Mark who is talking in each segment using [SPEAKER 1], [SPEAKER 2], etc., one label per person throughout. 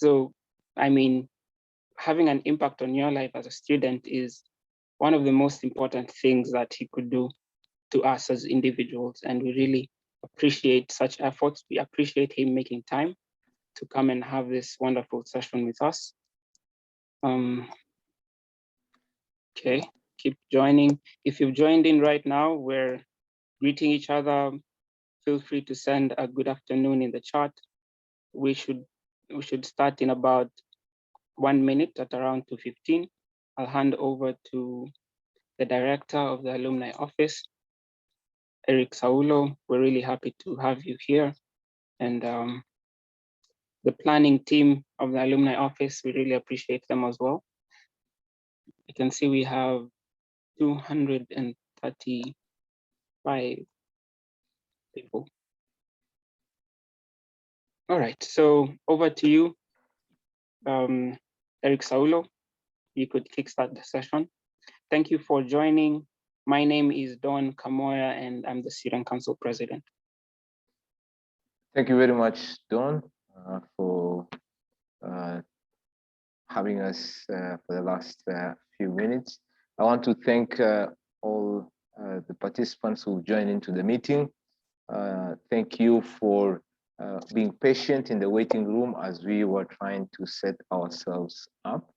[SPEAKER 1] So, I mean, having an impact on your life as a student is one of the most important things that he could do to us as individuals. And we really appreciate such efforts. We appreciate him making time to come and have this wonderful session with us. Okay, keep joining. If you've joined in right now, we're greeting each other. Feel free to send a good afternoon in the chat. We should start in about 1 minute at around 2:15. I'll hand over to the director of the alumni office, Eric Saulo. We're really happy to have you here. And the planning team of the alumni office, we really appreciate them as well. You can see we have 235 people. All right, so over to you, Eric Saulo. You could kickstart the session. Thank you for joining. My name is Don Kamoya, and I'm the Student Council President.
[SPEAKER 2] Thank you very much, Don, for having us for the last few minutes. I want to thank all the participants who joined into the meeting. Thank you for being patient in the waiting room as we were trying to set ourselves up.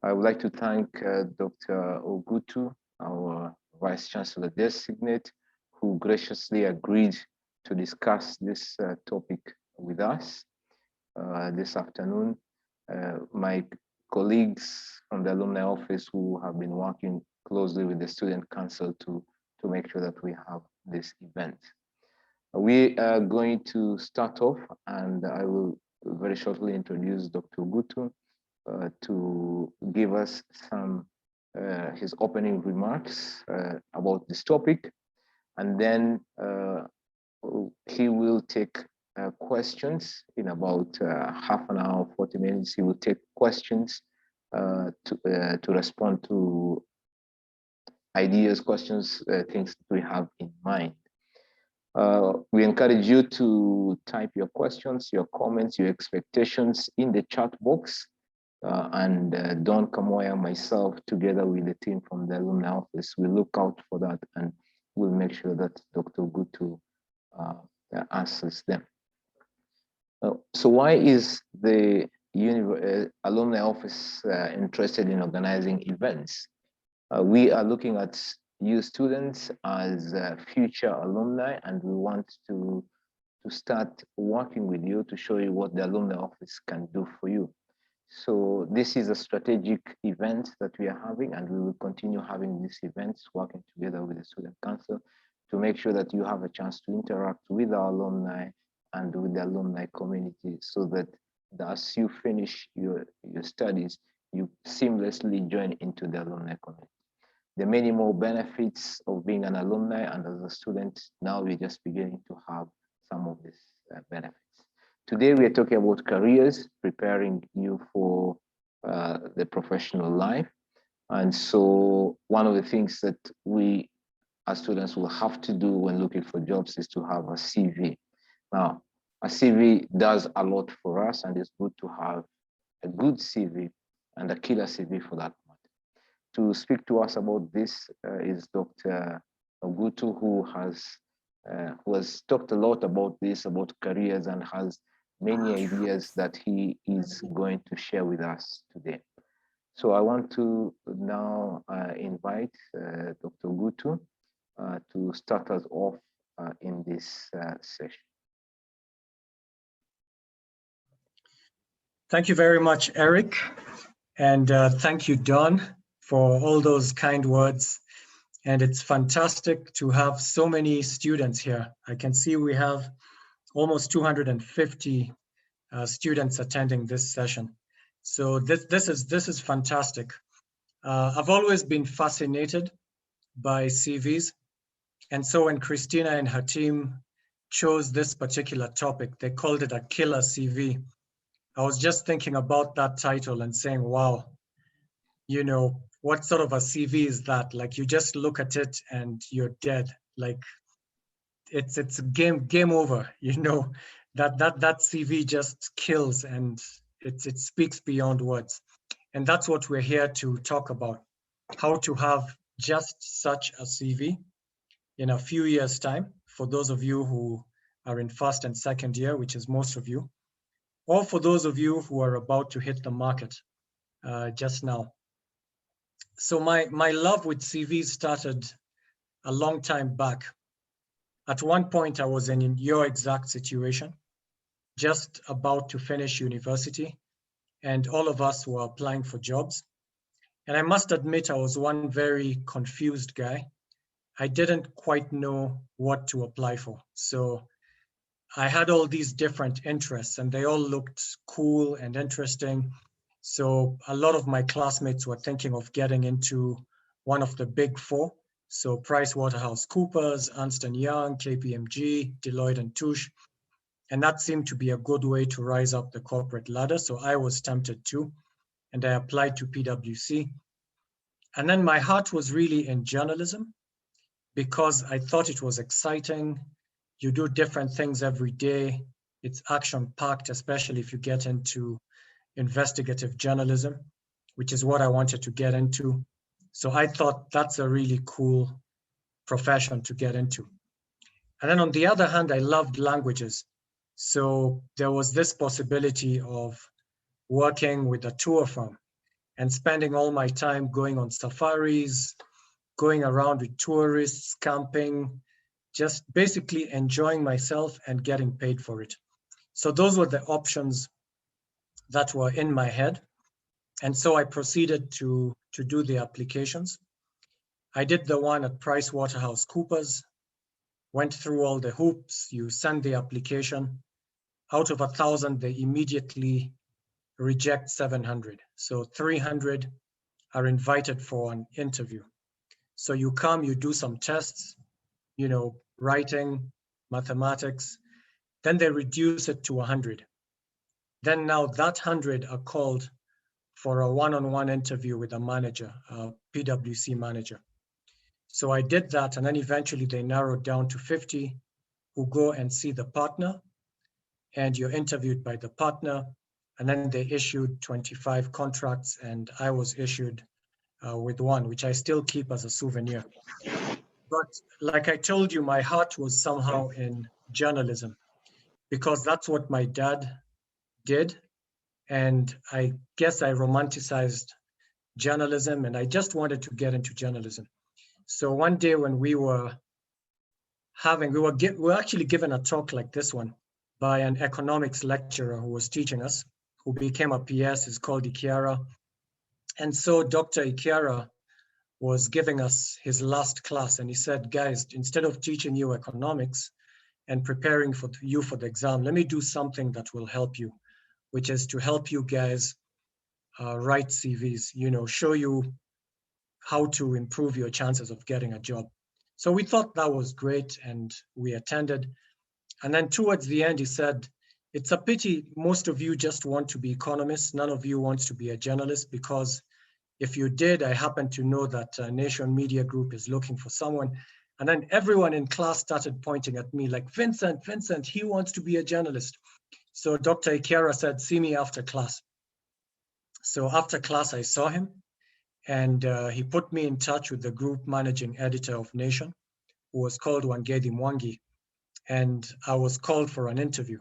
[SPEAKER 2] I would like to thank Dr. Ogutu, our Vice Chancellor Designate, who graciously agreed to discuss this topic with us this afternoon. My colleagues from the alumni office who have been working closely with the Student Council to make sure that we have this event. We are going to start off, and I will very shortly introduce Dr. Ogutu to give us some his opening remarks about this topic, and then he will take questions in about half an hour, 40 minutes. He will take questions to respond to ideas, questions, things that we have in mind. We encourage you to type your questions, your comments, your expectations in the chat box. And Don Kamoya and myself, together with the team from the alumni office, will look out for that, and we'll make sure that Dr. Ogutu answers them. So why is the alumni office interested in organizing events? We are looking at you students as future alumni, and we want to start working with you to show you what the alumni office can do for you. So this is a strategic event that we are having, and we will continue having these events, working together with the Student Council to make sure that you have a chance to interact with our alumni and with the alumni community, so that as you finish your studies, you seamlessly join into the alumni community. There are many more benefits of being an alumni, and as a student, now we're just beginning to have some of these benefits. Today, we are talking about careers, preparing you for the professional life. And so one of the things that we as students will have to do when looking for jobs is to have a CV. Now, a CV does a lot for us, and it's good to have a good CV and a killer CV for that matter. To speak to us about this is Dr. Ogutu, who has talked a lot about this, about careers, and has many ideas that he is going to share with us today. So I want to now invite Dr. Ogutu to start us off in this session.
[SPEAKER 3] Thank you very much, Eric. And thank you, Don, for all those kind words. And it's fantastic to have so many students here. I can see we have almost 250 students attending this session. So this is fantastic. I've always been fascinated by CVs. And so when Christina and her team chose this particular topic, they called it a killer CV. I was just thinking about that title and saying, wow, you know, what sort of a CV is that? Like, you just look at it and you're dead. Like, it's game over, you know, that CV just kills, and it speaks beyond words. And that's what we're here to talk about, how to have just such a CV in a few years' time, for those of you who are in first and second year, which is most of you, or for those of you who are about to hit the market just now. So my love with CVs started a long time back. At one point, I was in your exact situation, just about to finish university, and all of us were applying for jobs. And I must admit, I was one very confused guy. I didn't quite know what to apply for. So I had all these different interests and they all looked cool and interesting. So a lot of my classmates were thinking of getting into one of the big four. So PricewaterhouseCoopers, Ernst & Young, KPMG, Deloitte & Touche. And that seemed to be a good way to rise up the corporate ladder. So I was tempted too. And I applied to PwC. And then my heart was really in journalism because I thought it was exciting. You do different things every day. It's action-packed, especially if you get into investigative journalism, which is what I wanted to get into. So I thought that's a really cool profession to get into. And then on the other hand, I loved languages. So there was this possibility of working with a tour firm and spending all my time going on safaris, going around with tourists, camping, just basically enjoying myself and getting paid for it. So those were the options that were in my head. And so I proceeded to do the applications. I did the one at PricewaterhouseCoopers, went through all the hoops. You send the application. Out of 1,000, they immediately reject 700. So 300 are invited for an interview. So you come, you do some tests, writing, mathematics, then they reduce it to 100. Then now that 100 are called for a one-on-one interview with a manager, a PwC manager. So I did that, and then eventually they narrowed down to 50 who go and see the partner, and you're interviewed by the partner, and then they issued 25 contracts, and I was issued with one, which I still keep as a souvenir. But like I told you, my heart was somehow in journalism because that's what my dad did. And I guess I romanticized journalism and I just wanted to get into journalism. So one day when we were actually given a talk like this one by an economics lecturer who was teaching us, who became a PS, is called Ikiara. And so Dr. Ikiara was giving us his last class and he said, guys, instead of teaching you economics and preparing for you for the exam, let me do something that will help you, which is to help you guys write CVs, show you how to improve your chances of getting a job. So we thought that was great and we attended. And then towards the end, he said, it's a pity most of you just want to be economists. None of you wants to be a journalist because if you did, I happen to know that Nation Media Group is looking for someone. And then everyone in class started pointing at me like, Vincent, he wants to be a journalist. So Dr. Ikiara said, see me after class. So after class, I saw him and he put me in touch with the group managing editor of Nation, who was called Wangedi Mwangi. And I was called for an interview.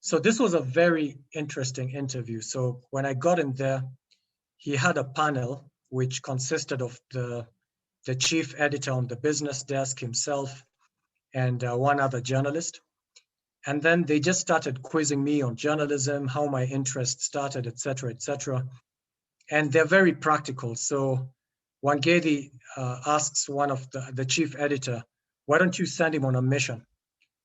[SPEAKER 3] So this was a very interesting interview. So when I got in there, he had a panel which consisted of the chief editor on the business desk himself and one other journalist. And then they just started quizzing me on journalism, how my interest started, et cetera, and they're very practical. So Wangedi asks one of the chief editor, why don't you send him on a mission?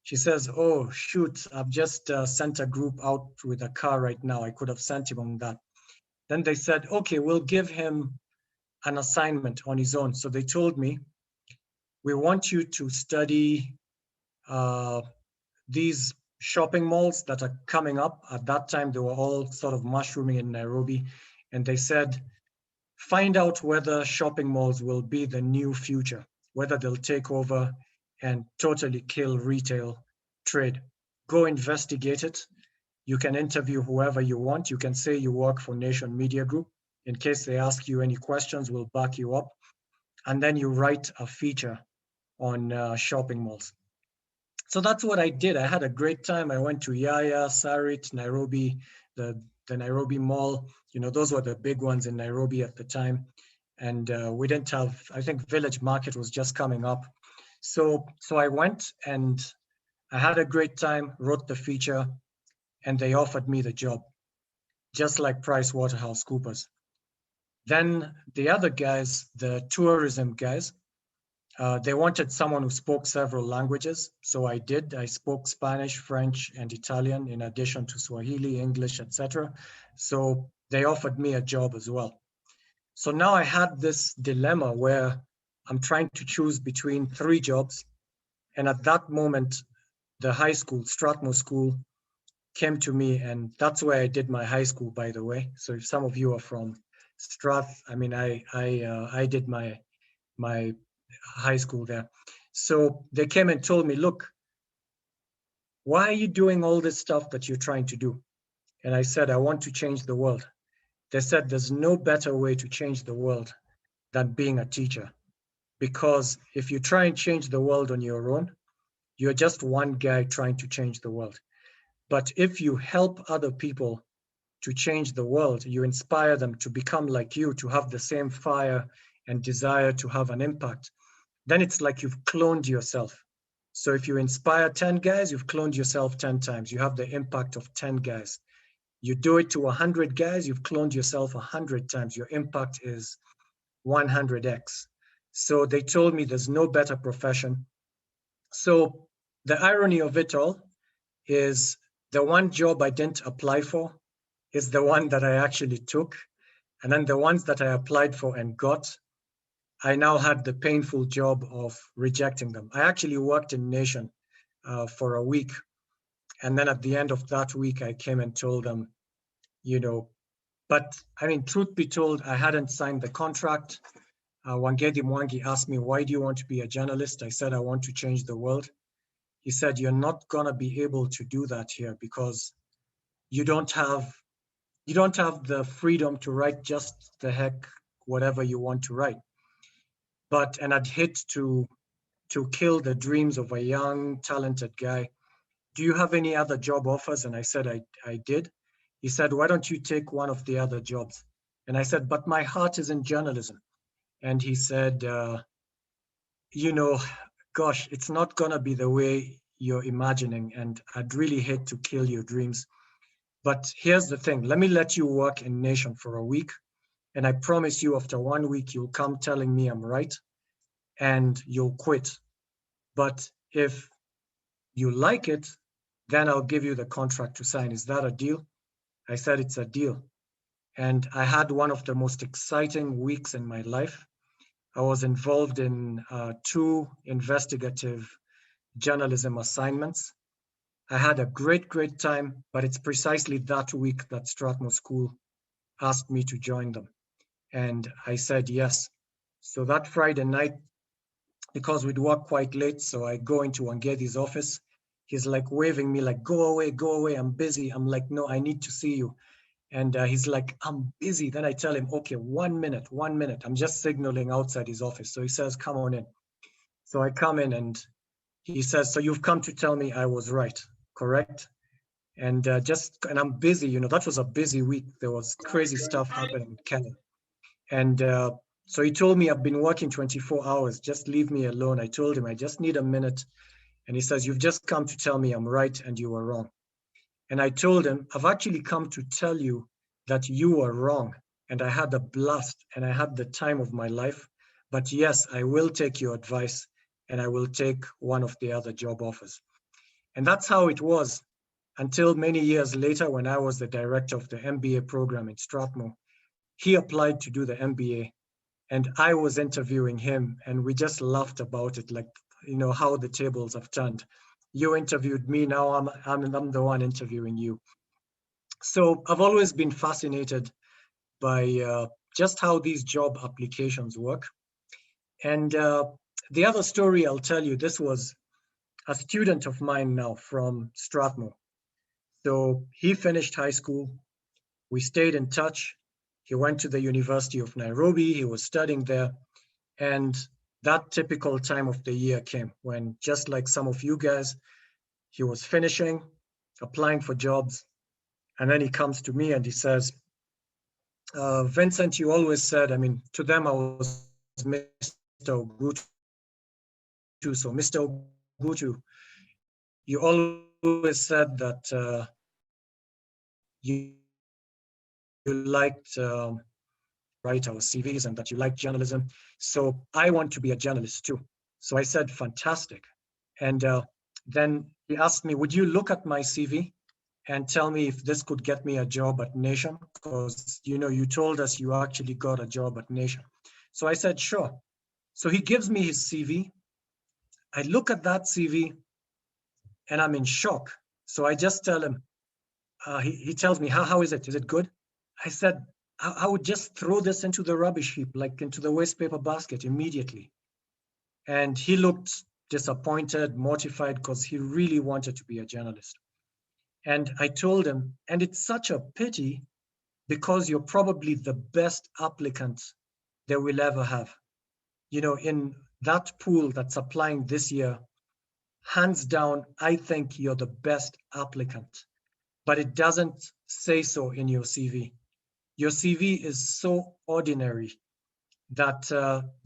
[SPEAKER 3] She says, oh, shoot, I've just sent a group out with a car right now. I could have sent him on that. Then they said, okay, we'll give him an assignment on his own. So they told me, we want you to study these shopping malls that are coming up. At that time, they were all sort of mushrooming in Nairobi. And they said, find out whether shopping malls will be the new future, whether they'll take over and totally kill retail trade. Go investigate it You can interview whoever you want. You can say you work for Nation Media Group. In case they ask you any questions, we'll back you up. And then you write a feature on shopping malls. So that's what I did. I had a great time. I went to Yaya, Sarit, Nairobi, the Nairobi Mall. You know, those were the big ones in Nairobi at the time. And we didn't have, I think Village Market was just coming up. So I went and I had a great time, wrote the feature, and they offered me the job, just like PricewaterhouseCoopers. Then the other guys, the tourism guys, they wanted someone who spoke several languages. So I did. I spoke Spanish, French, and Italian, in addition to Swahili, English, etc. So they offered me a job as well. So now I had this dilemma where I'm trying to choose between 3 jobs. And at that moment, the high school, Strathmore School, came to me, and that's where I did my high school, by the way. So if some of you are from Strath, I mean, I did my high school there. So they came and told me, look, why are you doing all this stuff that you're trying to do? And I said, I want to change the world. They said, there's no better way to change the world than being a teacher. Because if you try and change the world on your own, you're just one guy trying to change the world. But if you help other people to change the world, you inspire them to become like you, to have the same fire and desire to have an impact, then it's like you've cloned yourself. So if you inspire 10 guys, you've cloned yourself 10 times. You have the impact of 10 guys. You do it to 100 guys, you've cloned yourself 100 times. Your impact is 100x. So they told me there's no better profession. So the irony of it all is the one job I didn't apply for is the one that I actually took. And then the ones that I applied for and got, I now had the painful job of rejecting them. I actually worked in Nation for a week. And then at the end of that week, I came and told them, you know, but I mean, truth be told, I hadn't signed the contract. Wangedi Mwangi asked me, why do you want to be a journalist? I said, I want to change the world. He said, you're not gonna be able to do that here because you don't have the freedom to write just the heck whatever you want to write. But, and I'd hate to kill the dreams of a young, talented guy. Do you have any other job offers? And I said, I did. He said, why don't you take one of the other jobs? And I said, but my heart is in journalism. And he said, you know, gosh, it's not gonna be the way you're imagining. And I'd really hate to kill your dreams. But here's the thing, let me let you work in Nation for a week. And I promise you after 1 week, you'll come telling me I'm right and you'll quit. But if you like it, then I'll give you the contract to sign. Is that a deal? I said, it's a deal. And I had one of the most exciting weeks in my life. I was involved in 2 investigative journalism assignments. I had a great, great time, but it's precisely that week that Strathmore School asked me to join them. And I said yes. So that Friday night, because we'd work quite late, so I go into Wangedi's office. He's like waving me like, go away, I'm busy. I'm like, no, I need to see you. And he's like, I'm busy. Then I tell him, okay, 1 minute. I'm just signaling outside his office. So he says, come on in. So I come in and he says, so you've come to tell me I was right, correct? And and I'm busy, you know, that was a busy week. There was crazy stuff happening in Kenya. And so he told me, I've been working 24 hours, just leave me alone. I told him, I just need a minute. And he says, you've just come to tell me I'm right and you were wrong. And I told him, I've actually come to tell you that you were wrong. And I had a blast and I had the time of my life. But yes, I will take your advice and I will take one of the other job offers. And that's how it was until many years later when I was the director of the MBA program in Strathmore. He applied to do the MBA and I was interviewing him and we just laughed about it, like, you know, how the tables have turned. You interviewed me, now I'm the one interviewing you. So I've always been fascinated by just how these job applications work. And the other story I'll tell you, this was a student of mine now from Strathmore. So he finished high school. We stayed in touch. He went to the University of Nairobi. He was studying there. And that typical time of the year came when, just like some of you guys, he was finishing, applying for jobs. And then he comes to me and he says, Vincent, you always said, I mean, to them, I was Mr. Ogutu. So Mr. Ogutu, you always said that you liked write our CVs and that you like journalism. So I want to be a journalist too. So I said, fantastic. And then he asked me, would you look at my CV and tell me if this could get me a job at Nation? Because, you know, you told us you actually got a job at Nation. So I said, sure. So he gives me his CV. I look at that CV and I'm in shock. So I just tell him, he tells me, how is it? Is it good? I said, I would just throw this into the rubbish heap, like into the waste paper basket immediately. And he looked disappointed, mortified, because he really wanted to be a journalist. And I told him, and it's such a pity because you're probably the best applicant that we'll ever have. You know, in that pool that's applying this year, hands down, I think you're the best applicant, but it doesn't say so in your CV. Your CV is so ordinary that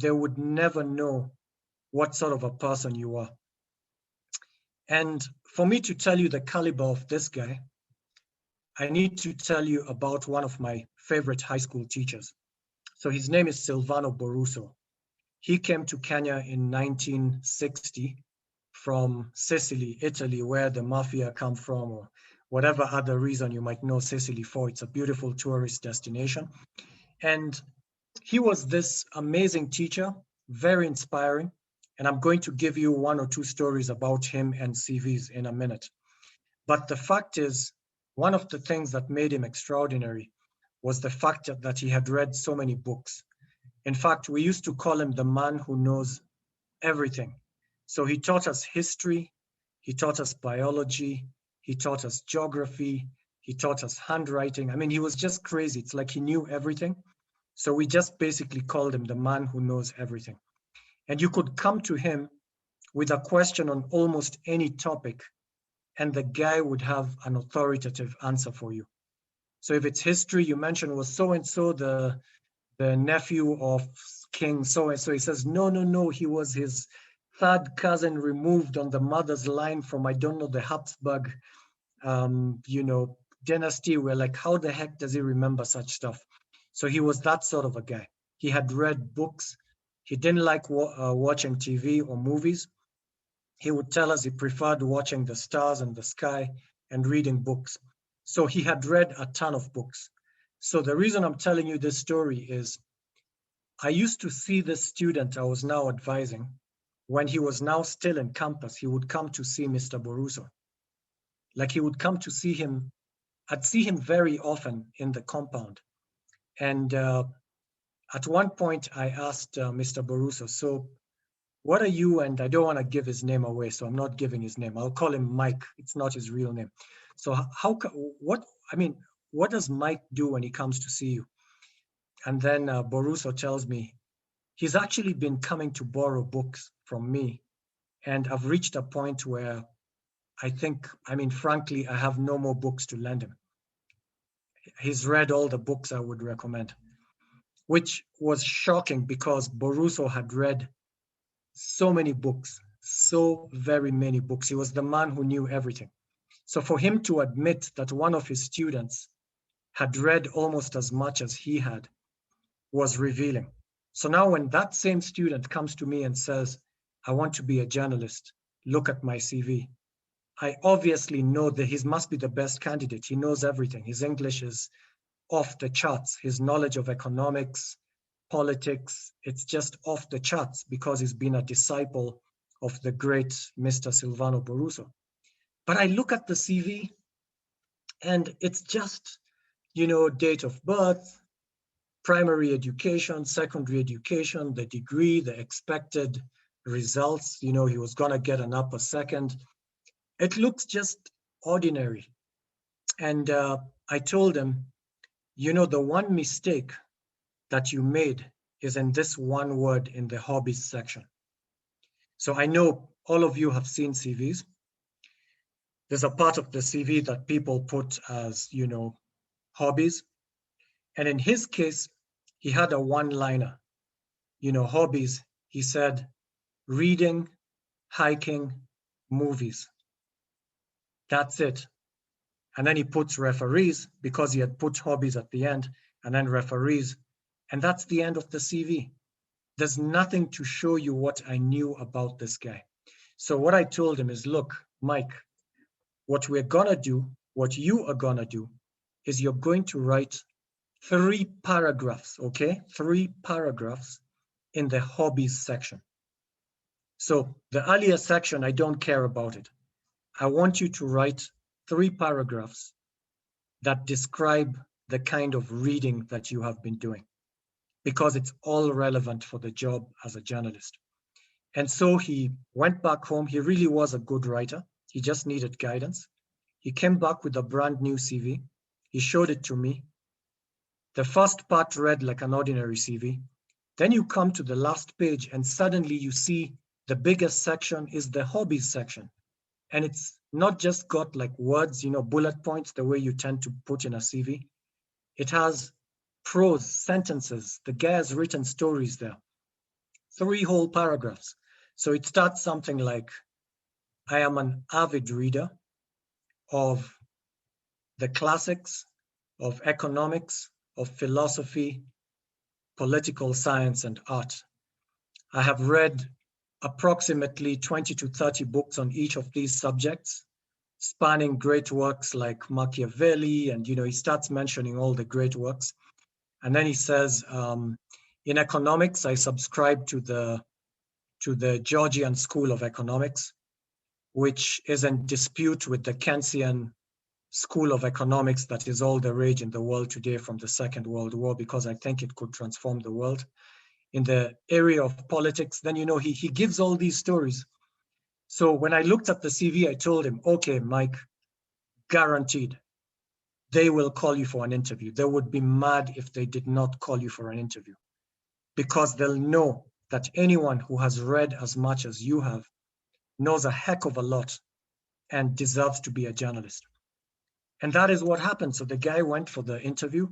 [SPEAKER 3] they would never know what sort of a person you are. And for me to tell you the caliber of this guy, I need to tell you about one of my favorite high school teachers. So his name is Silvano Boruso. He came to Kenya in 1960 from Sicily, Italy, where the mafia come from, or whatever other reason you might know Sicily for. It's a beautiful tourist destination. And he was this amazing teacher, very inspiring. And I'm going to give you one or two stories about him and CVs in a minute. But the fact is, one of the things that made him extraordinary was the fact that he had read so many books. In fact, we used to call him the man who knows everything. So he taught us history, he taught us biology, he taught us geography, he taught us handwriting. I mean, he was just crazy. It's like he knew everything. So we just basically called him the man who knows everything. And you could come to him with a question on almost any topic, and the guy would have an authoritative answer for you. So if it's history, you mentioned was so-and-so the nephew of King so-and-so. He says, no, he was his third cousin removed on the mother's line from, I don't know, the Habsburg, dynasty. We're like, how the heck does he remember such stuff? So he was that sort of a guy. He had read books. He didn't like watching TV or movies. He would tell us he preferred watching the stars and the sky and reading books. So he had read a ton of books. So the reason I'm telling you this story is I used to see this student I was now advising. When he was now still in campus, he would come to see Mr. Boruso. Like he would come to see him. I'd see him very often in the compound. And at one point I asked Mr. Boruso, so what are you, and I don't want to give his name away, so I'm not giving his name. I'll call him Mike. It's not his real name. So what does Mike do when he comes to see you? And then Boruso tells me, he's actually been coming to borrow books from me. And I've reached a point where frankly, I have no more books to lend him. He's read all the books I would recommend, which was shocking because Boruso had read so many books, so very many books. He was the man who knew everything. So for him to admit that one of his students had read almost as much as he had was revealing. So now when that same student comes to me and says, I want to be a journalist, look at my CV, I obviously know that he must be the best candidate. He knows everything. His English is off the charts. His knowledge of economics, politics, it's just off the charts because he's been a disciple of the great Mr. Silvano Boruso. But I look at the CV and it's just, date of birth, primary education, secondary education, the degree, the expected results, he was gonna get an upper second. It looks just ordinary. And I told him, you know, the one mistake that you made is in this one word in the hobbies section. So I know all of you have seen CVs. There's a part of the CV that people put as, you know, hobbies. And in his case, he had a one-liner, you know, hobbies. He said, reading, hiking, movies. That's it. And then he puts referees because he had put hobbies at the end, and then referees. And that's the end of the CV. There's nothing to show you what I knew about this guy. So what I told him is, look, Mike, what we're gonna do, what you are gonna do, is you're going to write 3 paragraphs, okay? 3 paragraphs in the hobbies section. So the earlier section, I don't care about it. I want you to write 3 paragraphs that describe the kind of reading that you have been doing, because it's all relevant for the job as a journalist. And so he went back home. He really was a good writer. He just needed guidance. He came back with a brand new CV. He showed it to me. The first part read like an ordinary CV. Then you come to the last page and suddenly you see the biggest section is the hobbies section. And it's not just got like words, you know, bullet points, the way you tend to put in a CV. It has prose, sentences. The guy has written stories there. 3 whole paragraphs. So it starts something like, I am an avid reader of the classics, of economics, of philosophy, political science, and art. I have read approximately 20 to 30 books on each of these subjects, spanning great works like Machiavelli, and, you know, he starts mentioning all the great works. And then he says, in economics, I subscribe to the Georgian School of Economics, which is in dispute with the Keynesian School of Economics that is all the rage in the world today from the Second World War, because I think it could transform the world. In the area of politics, then, you know, he gives all these stories. So when I looked at the CV, I told him, okay, Mike, guaranteed, they will call you for an interview. They would be mad if they did not call you for an interview, because they'll know that anyone who has read as much as you have knows a heck of a lot and deserves to be a journalist. And that is what happened. So the guy went for the interview.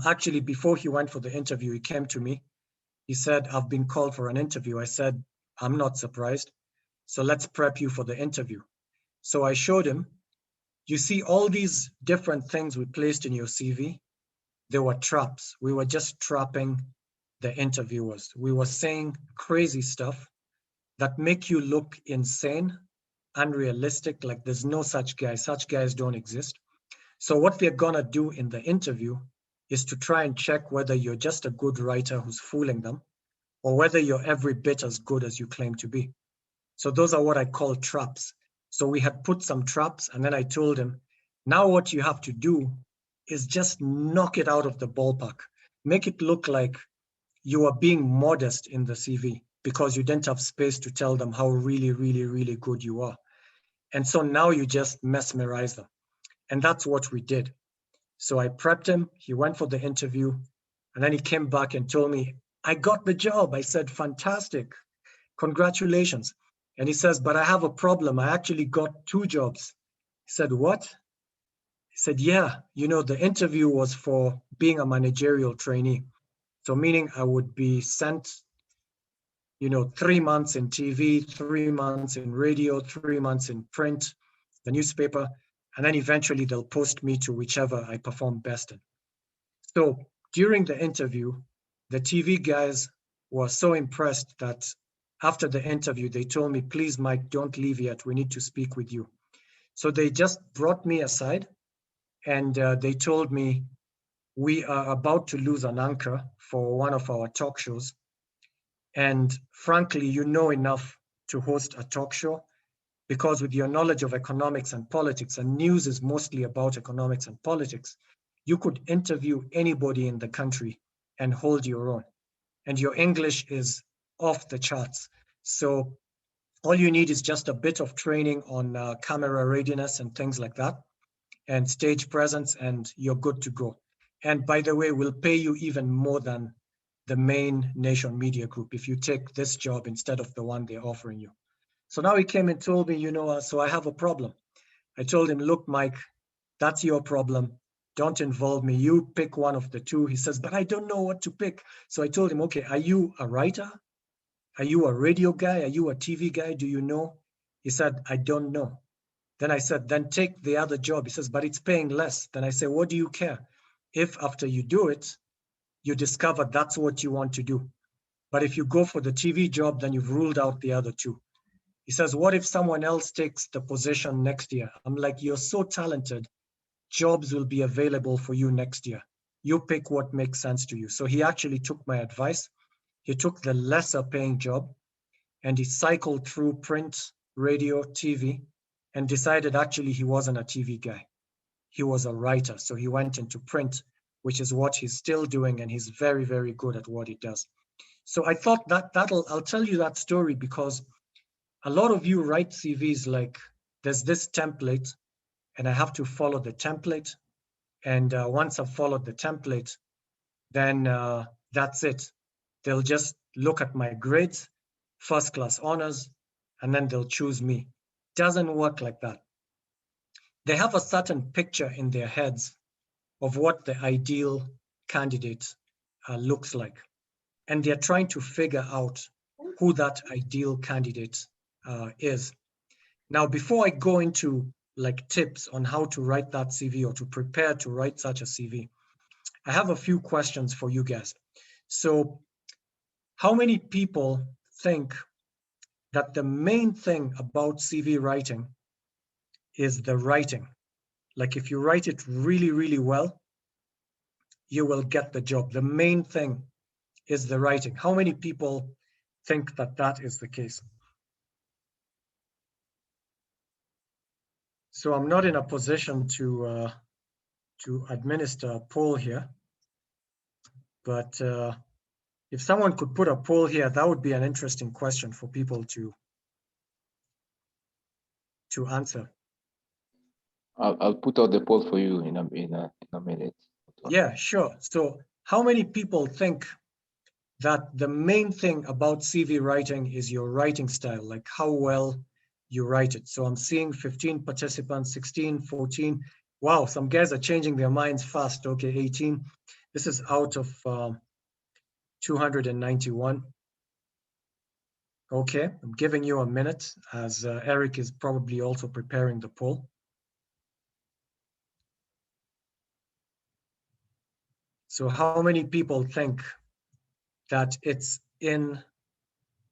[SPEAKER 3] Actually, before he went for the interview, he came to me. He said, I've been called for an interview. I said, I'm not surprised. So let's prep you for the interview. So I showed him, you see all these different things we placed in your CV, they were traps. We were just trapping the interviewers. We were saying crazy stuff that make you look insane, unrealistic, like there's no such guys. Such guys don't exist. So what we're gonna do in the interview is to try and check whether you're just a good writer who's fooling them, or whether you're every bit as good as you claim to be. So those are what I call traps. So we had put some traps, and then I told him, now what you have to do is just knock it out of the ballpark. Make it look like you are being modest in the CV because you didn't have space to tell them how really, really, really good you are. And so now you just mesmerize them. And that's what we did. So I prepped him, he went for the interview, and then he came back and told me, I got the job. I said, fantastic, congratulations. And he says, but I have a problem. I actually got 2 jobs. He said, what? He said, yeah, you know, the interview was for being a managerial trainee. So meaning I would be sent, you know, 3 months in TV, 3 months in radio, 3 months in print, the newspaper, and then eventually they'll post me to whichever I perform best in. So during the interview, the TV guys were so impressed that after the interview, they told me, please, Mike, don't leave yet. We need to speak with you. So they just brought me aside and they told me, we are about to lose an anchor for one of our talk shows. And frankly, you know enough to host a talk show, because with your knowledge of economics and politics, and news is mostly about economics and politics, you could interview anybody in the country and hold your own. And your English is off the charts. So all you need is just a bit of training on camera readiness and things like that. and stage presence, and you're good to go. And by the way, we'll pay you even more than the main Nation Media Group if you take this job instead of the one they're offering you. So now he came and told me, you know, so I have a problem. I told him, look, Mike, that's your problem. Don't involve me. You pick one of the two. He says, but I don't know what to pick. So I told him, okay, are you a writer? Are you a radio guy? Are you a TV guy? Do you know? He said, I don't know. Then I said, then take the other job. He says, but it's paying less. Then I say, what do you care? If after you do it, you discover that's what you want to do. But if you go for the TV job, then you've ruled out the other two. He says, what if someone else takes the position next year? I'm like, you're so talented. Jobs will be available for you next year. You pick what makes sense to you. So he actually took my advice. He took the lesser paying job and he cycled through print, radio, TV, and decided actually he wasn't a TV guy. He was a writer. So he went into print, which is what he's still doing. And he's very, very good at what he does. So I thought I'll tell you that story because a lot of you write CVs like there's this template and I have to follow the template. And once I've followed the template, then that's it. They'll just look at my grades, first class honors, and then they'll choose me. Doesn't work like that. They have a certain picture in their heads of what the ideal candidate looks like. And they're trying to figure out who that ideal candidate is. Now, before I go into like tips on how to write that CV or to prepare to write such a CV, I have a few questions for you guys. So how many people think that the main thing about CV writing is the writing? Like if you write it really, really well, you will get the job. The main thing is the writing. How many people think that that is the case? So I'm not in a position to administer a poll here, but if someone could put a poll here, that would be an interesting question for people to answer.
[SPEAKER 2] I'll put out the poll for you in a minute.
[SPEAKER 3] Yeah, sure. So how many people think that the main thing about CV writing is your writing style, like how well you write it? So I'm seeing 15 participants, 16, 14. Wow, some guys are changing their minds fast. Okay, 18. This is out of 291. Okay, I'm giving you a minute as Eric is probably also preparing the poll. So how many people think that it's in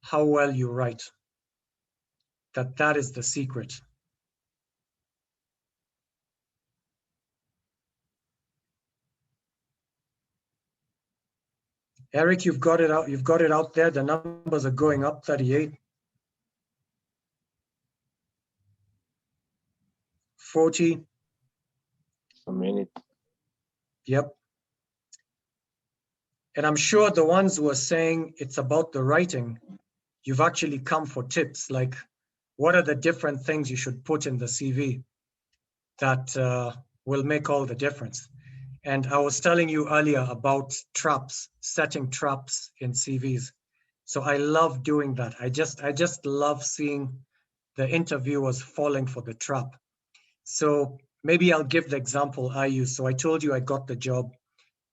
[SPEAKER 3] how well you write, that is the secret? Eric, you've got it out there. The numbers are going up, 38. 40.
[SPEAKER 2] A minute.
[SPEAKER 3] Yep. And I'm sure the ones who are saying it's about the writing, you've actually come for tips, like what are the different things you should put in the CV that will make all the difference? And I was telling you earlier about traps, setting traps in CVs. So I love doing that. I just love seeing the interviewers falling for the trap. So maybe I'll give the example I use. So I told you I got the job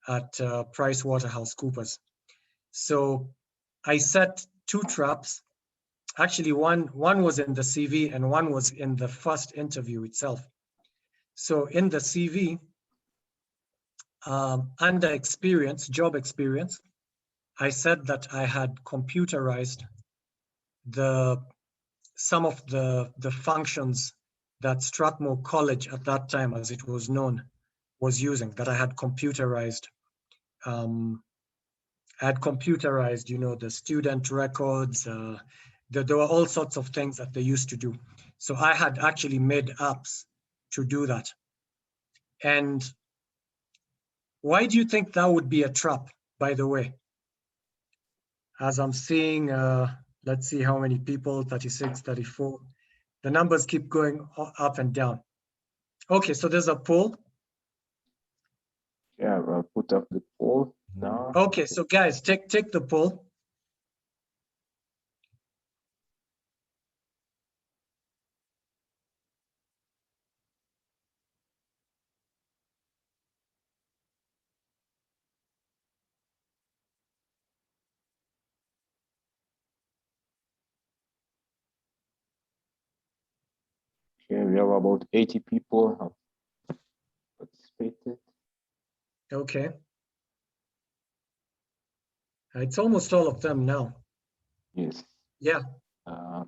[SPEAKER 3] at PricewaterhouseCoopers. So I set two traps. Actually, one was in the CV and one was in the first interview itself. So in the CV, under experience, job experience, I said that I had computerized some of the functions that Strathmore College at that time, as it was known, was using, that I had computerized. You know, the student records, there were all sorts of things that they used to do. So I had actually made apps to do that. And why do you think that would be a trap, by the way? As I'm seeing, let's see how many people, 36, 34. The numbers keep going up and down. Okay, so there's a poll.
[SPEAKER 2] Yeah, I'll put up the poll now.
[SPEAKER 3] Okay, so guys, take the poll.
[SPEAKER 2] Okay, we have about 80 people have participated.
[SPEAKER 3] Okay. It's almost all of them now.
[SPEAKER 2] Yes.
[SPEAKER 3] Yeah.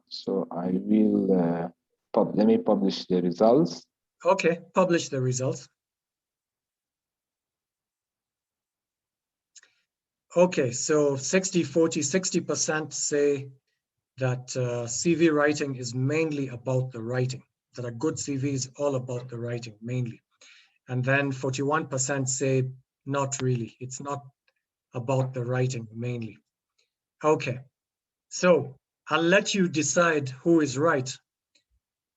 [SPEAKER 2] So I will let me publish the results.
[SPEAKER 3] Okay, publish the results. Okay, so 60% say that CV writing is mainly about the writing, that a good CV is all about the writing mainly. And then 41% say not really, it's not about the writing mainly. Okay, so I'll let you decide who is right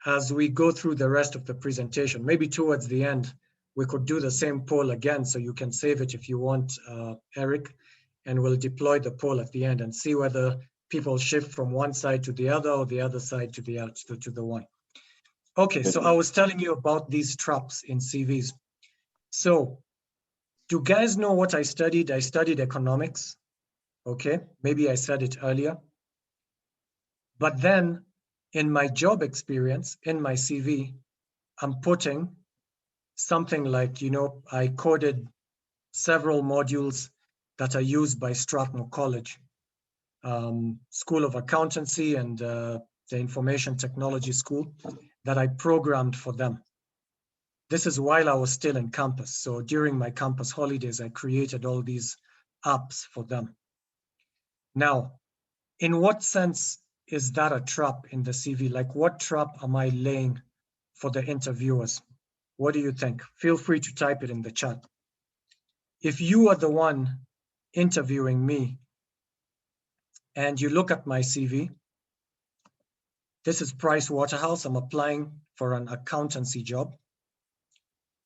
[SPEAKER 3] as we go through the rest of the presentation. Maybe towards the end, we could do the same poll again, so you can save it if you want, Eric, and we'll deploy the poll at the end and see whether people shift from one side to the other or the other side to the one. Okay, so I was telling you about these traps in CVs. So do guys know what I studied? I studied economics. Okay, maybe I said it earlier. But then in my job experience, in my CV, I'm putting something like, I coded several modules that are used by Strathmore College, School of Accountancy and the Information Technology School, that I programmed for them. This is while I was still in campus. So during my campus holidays, I created all these apps for them. Now, in what sense is that a trap in the CV? Like, what trap am I laying for the interviewers? What do you think? Feel free to type it in the chat. If you are the one interviewing me and you look at my CV, this is Price Waterhouse. I'm applying for an accountancy job.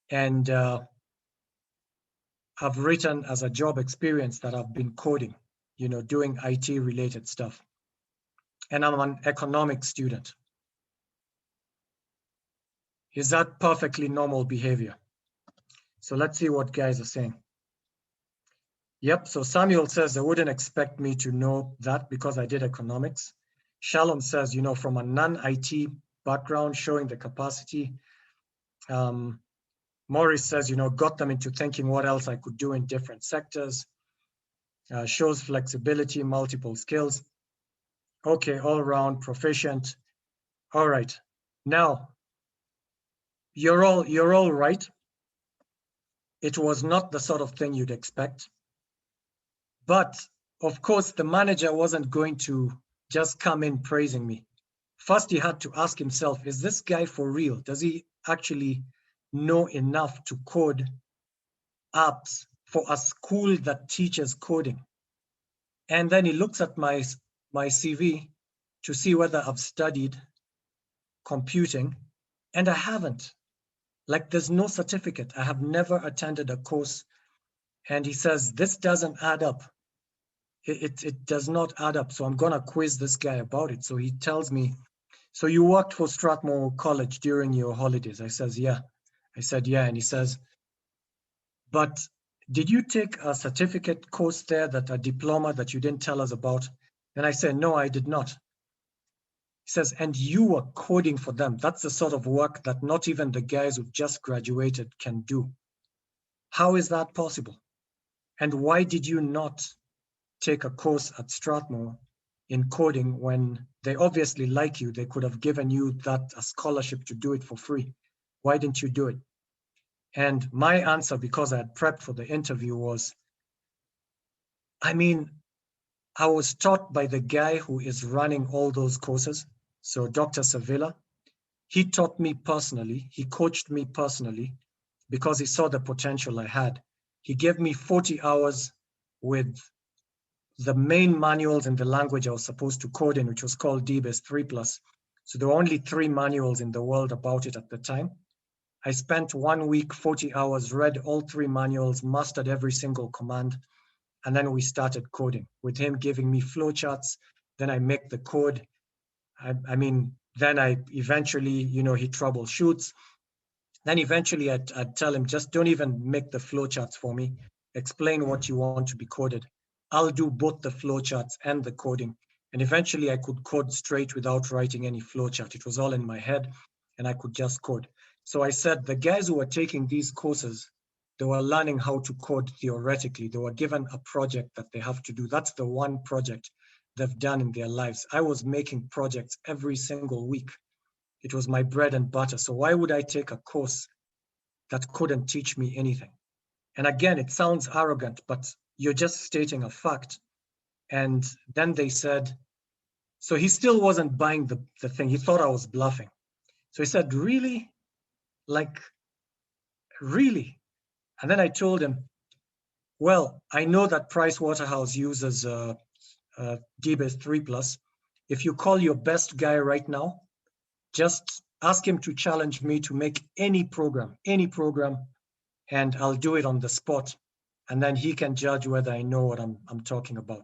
[SPEAKER 3] And I've written as a job experience that I've been coding, doing IT related stuff. And I'm an economics student. Is that perfectly normal behavior? So let's see what guys are saying. Yep, so Samuel says, I wouldn't expect me to know that because I did economics. Shalom says, from a non-IT background, showing the capacity. Morris says, got them into thinking what else I could do in different sectors. Shows flexibility, multiple skills. Okay, all around proficient. All right, now, you're all right. It was not the sort of thing you'd expect. But of course, the manager wasn't going to just come in praising me. First, he had to ask himself, is this guy for real? Does he actually know enough to code apps for a school that teaches coding? And then he looks at my CV to see whether I've studied computing, and I haven't. Like, there's no certificate. I have never attended a course. And he says, this doesn't add up. It does not add up. So I'm going to quiz this guy about it. So he tells me, so you worked for Strathmore College during your holidays? I says, yeah. I said, yeah. And he says, but did you take a certificate course there, that a diploma that you didn't tell us about? And I said, no, I did not. He says, and you were coding for them. That's the sort of work that not even the guys who've just graduated can do. How is that possible? And why did you not take a course at Strathmore in coding when they obviously like you? They could have given you a scholarship to do it for free. Why didn't you do it? And my answer, because I had prepped for the interview, was, I was taught by the guy who is running all those courses. So Dr. Sevilla, he taught me personally, he coached me personally because he saw the potential I had. He gave me 40 hours with the main manuals in the language I was supposed to code in, which was called DBase 3+. So there were only 3 manuals in the world about it at the time. I spent 1 week, 40 hours, read all 3 manuals, mastered every single command, and then we started coding with him giving me flowcharts. Then I make the code. I mean, then I eventually, you know, he troubleshoots. Then eventually I'd tell him, just don't even make the flowcharts for me. Explain what you want to be coded. I'll do both the flowcharts and the coding. And eventually I could code straight without writing any flowchart. It was all in my head and I could just code. So I said, the guys who are taking these courses, they were learning how to code theoretically. They were given a project that they have to do. That's the one project they've done in their lives. I was making projects every single week. It was my bread and butter. So why would I take a course that couldn't teach me anything? And again, it sounds arrogant, but you're just stating a fact. And then they said, so he still wasn't buying the thing. He thought I was bluffing. So he said, really? Like, really? And then I told him, well, I know that Pricewaterhouse uses DBase 3+. If you call your best guy right now, just ask him to challenge me to make any program, and I'll do it on the spot. And then he can judge whether I know what I'm talking about.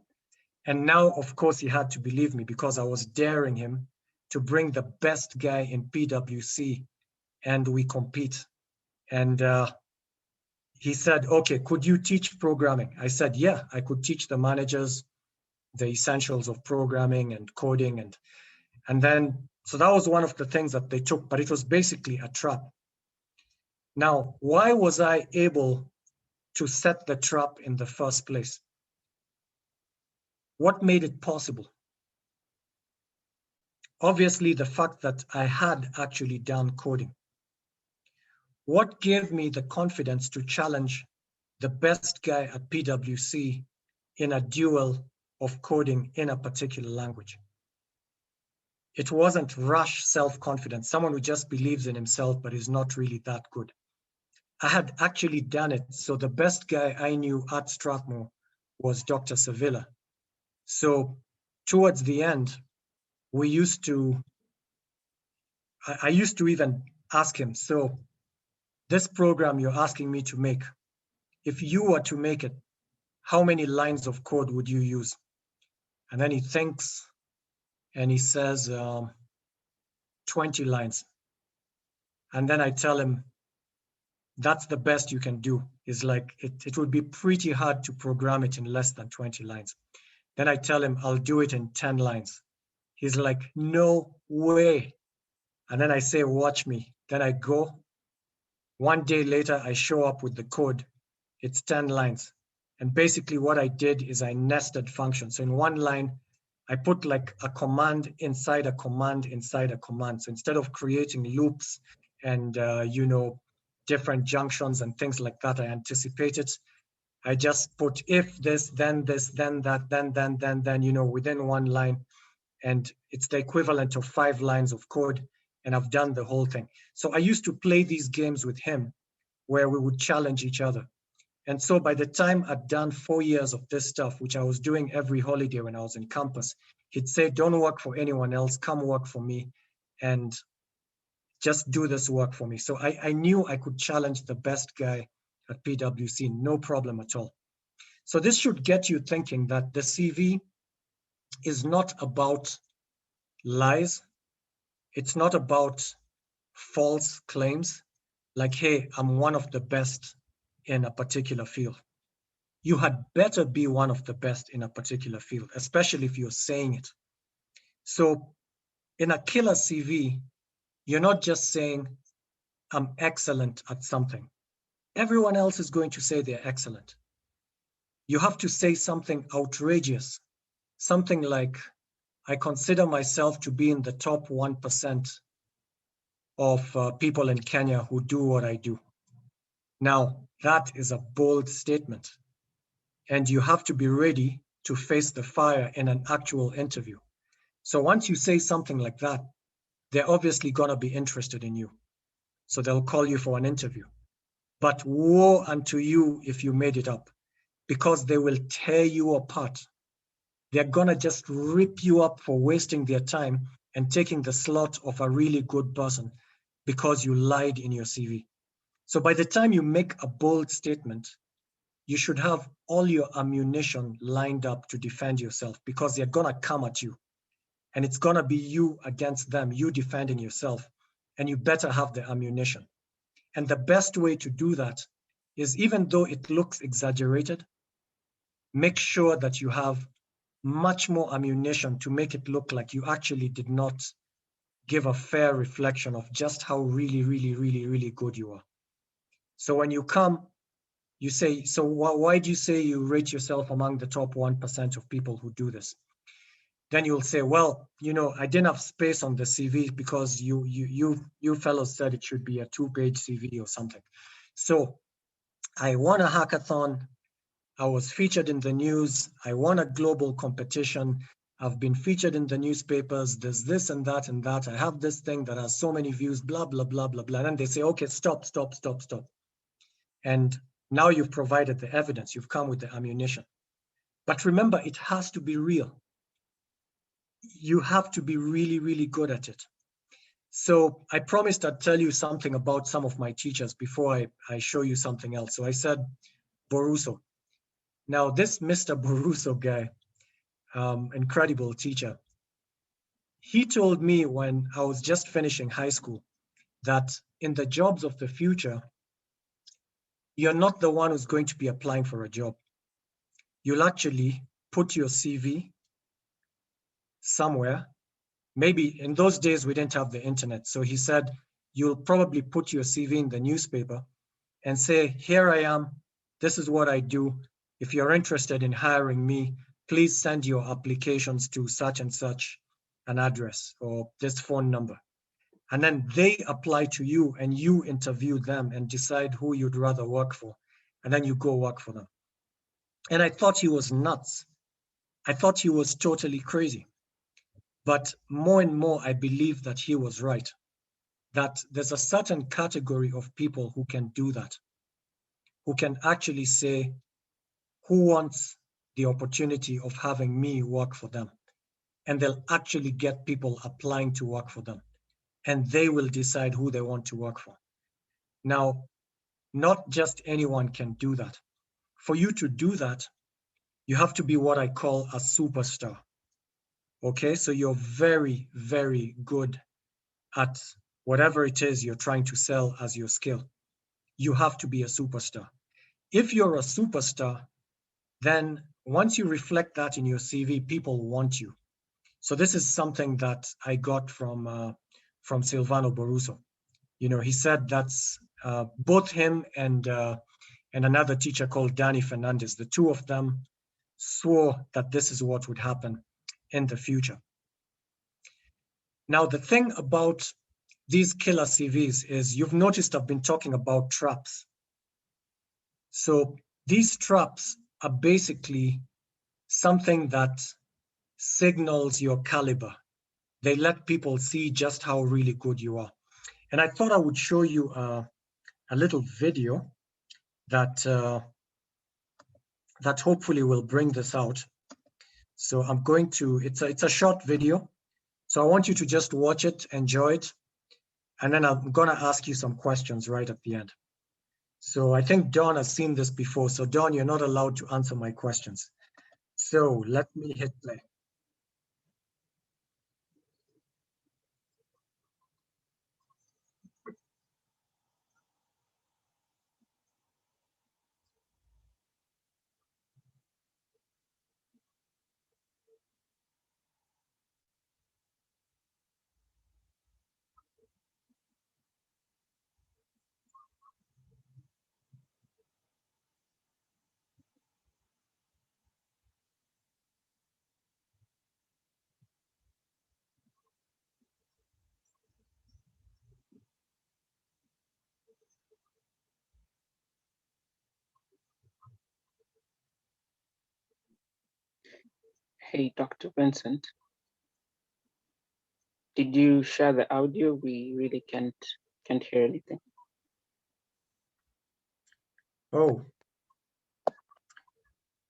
[SPEAKER 3] And now, of course, he had to believe me because I was daring him to bring the best guy in PwC and we compete. And he said, okay, could you teach programming? I said, yeah, I could teach the managers the essentials of programming and coding. And then, so that was one of the things that they took, but it was basically a trap. Now, why was I able to set the trap in the first place? What made it possible? Obviously, the fact that I had actually done coding. What gave me the confidence to challenge the best guy at PwC in a duel of coding in a particular language? It wasn't rash self-confidence, someone who just believes in himself but is not really that good. I had actually done it. So the best guy I knew at Strathmore was Dr. Sevilla. So towards the end, I used to even ask him, so this program you're asking me to make, if you were to make it, how many lines of code would you use? And then he thinks and he says 20 lines. And then I tell him, that's the best you can do. It's like, it would be pretty hard to program it in less than 20 lines. Then I tell him, I'll do it in 10 lines. He's like, no way. And then I say, watch me. Then I go. 1 day later, I show up with the code. It's 10 lines. And basically what I did is I nested functions. So in one line, I put like a command inside a command inside a command. So instead of creating loops and, you know, different junctions and things like that, I anticipated. I just put if this, then that, then, you know, within one line. And it's the equivalent of 5 lines of code. And I've done the whole thing. So I used to play these games with him where we would challenge each other. And so by the time I'd done 4 years of this stuff, which I was doing every holiday when I was in campus, he'd say, don't work for anyone else, come work for me and just do this work for me. So I knew I could challenge the best guy at PwC, no problem at all. So this should get you thinking that the CV is not about lies. It's not about false claims like, hey, I'm one of the best in a particular field. You had better be one of the best in a particular field, especially if you're saying it. So in a killer CV, you're not just saying, I'm excellent at something. Everyone else is going to say they're excellent. You have to say something outrageous, something like, I consider myself to be in the top 1% of people in Kenya who do what I do. Now, that is a bold statement, and you have to be ready to face the fire in an actual interview. So once you say something like that, they're obviously going to be interested in you. So they'll call you for an interview. But woe unto you if you made it up, because they will tear you apart. They're going to just rip you up for wasting their time and taking the slot of a really good person because you lied in your CV. So by the time you make a bold statement, you should have all your ammunition lined up to defend yourself, because they're gonna come at you. And it's gonna be you against them, you defending yourself. And you better have the ammunition. And the best way to do that is, even though it looks exaggerated, make sure that you have much more ammunition to make it look like you actually did not give a fair reflection of just how really, really, really, really good you are. So when you come, you say, so why do you say you rate yourself among the top 1% of people who do this? Then you'll say, well, you know, I didn't have space on the CV because you fellows said it should be a 2-page CV or something. So I won a hackathon. I was featured in the news. I won a global competition. I've been featured in the newspapers. There's this and that and that. I have this thing that has so many views, blah, blah, blah, blah, blah. And then they say, okay, stop. And now you've provided the evidence. You've come with the ammunition. But remember, it has to be real. You have to be really, really good at it. So I promised I'd tell you something about some of my teachers before I show you something else. So I said, Boruso. Now this Mr. Boruso guy, incredible teacher, he told me when I was just finishing high school that in the jobs of the future, you're not the one who's going to be applying for a job. You'll actually put your CV somewhere. Maybe in those days, we didn't have the internet. So he said, you'll probably put your CV in the newspaper and say, here I am, this is what I do. If you're interested in hiring me, please send your applications to such and such an address or this phone number. And then they apply to you and you interview them and decide who you'd rather work for. And then you go work for them. And I thought he was nuts. I thought he was totally crazy. But more and more, I believe that he was right, that there's a certain category of people who can do that, who can actually say, who wants the opportunity of having me work for them? And they'll actually get people applying to work for them. And they will decide who they want to work for. Now, not just anyone can do that. For you to do that, you have to be what I call a superstar. Okay, so you're very, very good at whatever it is you're trying to sell as your skill. You have to be a superstar. If you're a superstar, then once you reflect that in your CV, people want you. So this is something that I got from Silvano Boruso. You know, he said that's both him and another teacher called Danny Fernandez. The two of them swore that this is what would happen in the future. Now, the thing about these killer CVs is, you've noticed I've been talking about traps. So these traps are basically something that signals your caliber. They let people see just how really good you are. And I thought I would show you a little video that that hopefully will bring this out. So I'm going to, it's a short video. So I want you to just watch it, enjoy it, and then I'm gonna ask you some questions right at the end. So I think Dawn has seen this before. So Dawn, you're not allowed to answer my questions. So let me hit play.
[SPEAKER 1] Hey, Dr. Vincent, did you share the audio? We really can't hear anything.
[SPEAKER 3] Oh,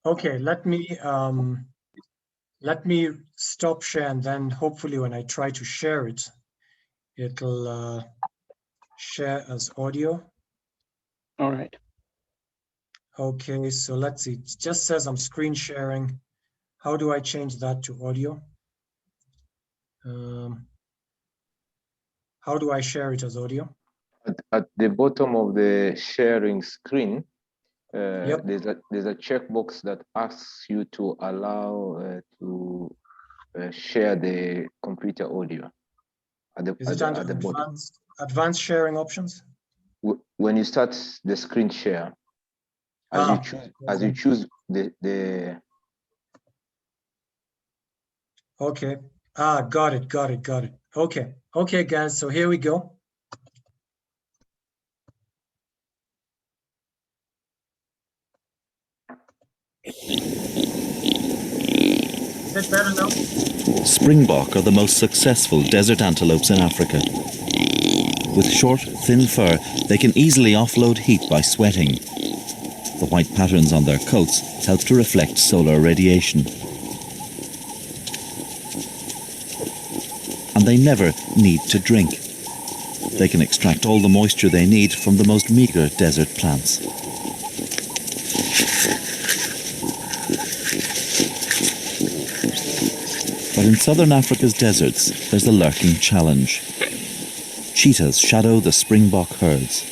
[SPEAKER 3] okay. Let me stop share, and then hopefully when I try to share it, it'll share as audio.
[SPEAKER 1] All right.
[SPEAKER 3] Okay, so let's see. It just says I'm screen sharing. How do I change that to audio? How do I share it as audio?
[SPEAKER 2] At the bottom of the sharing screen,
[SPEAKER 3] Yep.
[SPEAKER 2] there's a checkbox that asks you to allow to share the computer audio
[SPEAKER 3] Is it under
[SPEAKER 2] at the bottom.
[SPEAKER 3] advanced sharing options?
[SPEAKER 2] When you start the screen share, as you choose the
[SPEAKER 3] Okay. Got it. Okay, guys, so here we go. Is it better now?
[SPEAKER 4] Springbok are the most successful desert antelopes in Africa. With short, thin fur, they can easily offload heat by sweating. The white patterns on their coats help to reflect solar radiation. And they never need to drink. They can extract all the moisture they need from the most meagre desert plants. But in southern Africa's deserts, there's a lurking challenge. Cheetahs shadow the springbok herds.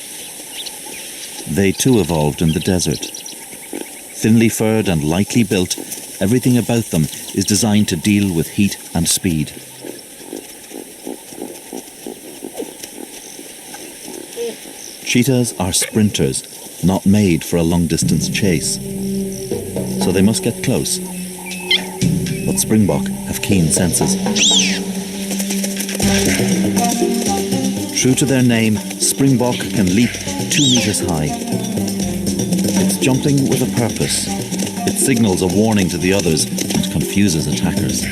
[SPEAKER 4] They too evolved in the desert. Thinly furred and lightly built, everything about them is designed to deal with heat and speed. Cheetahs are sprinters, not made for a long-distance chase. So they must get close. But springbok have keen senses. True to their name, springbok can leap 2 meters high. It's jumping with a purpose. It signals a warning to the others and confuses attackers.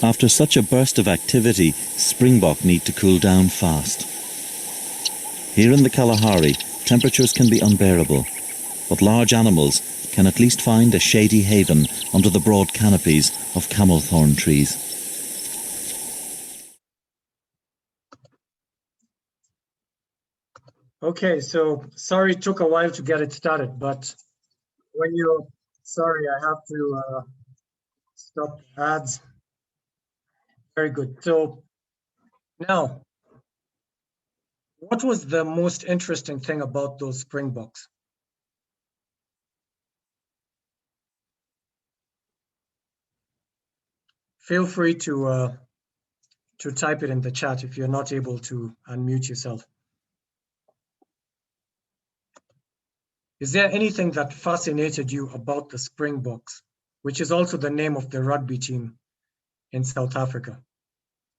[SPEAKER 4] After such a burst of activity, springbok need to cool down fast. Here in the Kalahari, temperatures can be unbearable, but large animals can at least find a shady haven under the broad canopies of camel thorn trees.
[SPEAKER 3] Okay, so sorry it took a while to get it started, but when you're sorry, I have to stop ads. Very good. So now, what was the most interesting thing about those springboks? Feel free to type it in the chat if you're not able to unmute yourself. Is there anything that fascinated you about the Springboks, which is also the name of the rugby team in South Africa?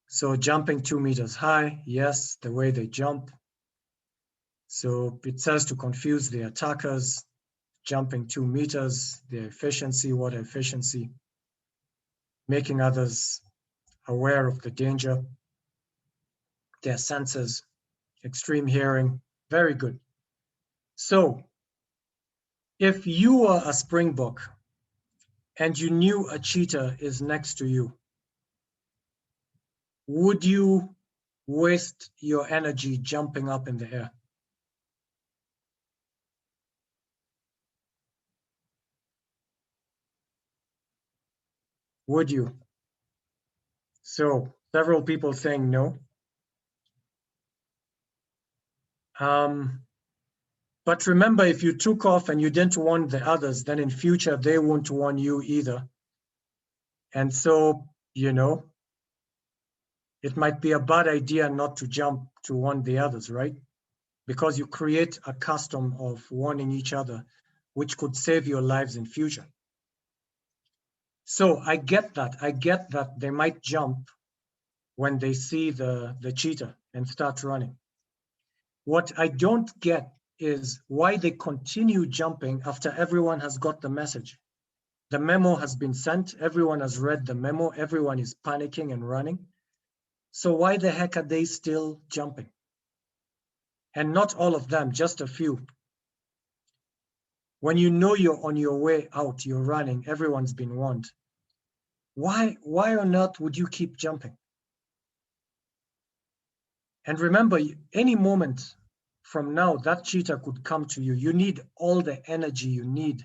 [SPEAKER 3] So jumping 2 meters high, yes, the way they jump. So it says to confuse the attackers, jumping 2 meters, their efficiency, water efficiency, making others aware of the danger, their senses, extreme hearing, very good. So if you were a springbok and you knew a cheetah is next to you, would you waste your energy jumping up in the air? Would you? So several people saying no. But remember, if you took off and you didn't warn the others, then in future, they won't warn you either. And so, you know, it might be a bad idea not to jump to warn the others, right? Because you create a custom of warning each other, which could save your lives in future. So I get that they might jump when they see the cheetah and start running. What I don't get is why they continue jumping after everyone has got the message. The memo has been sent, everyone has read the memo, everyone is panicking and running. So why the heck are they still jumping? And not all of them, just a few. When you know you're on your way out, you're running, everyone's been warned. Why on earth would you keep jumping? And remember, any moment from now, that cheetah could come to you. You need all the energy you need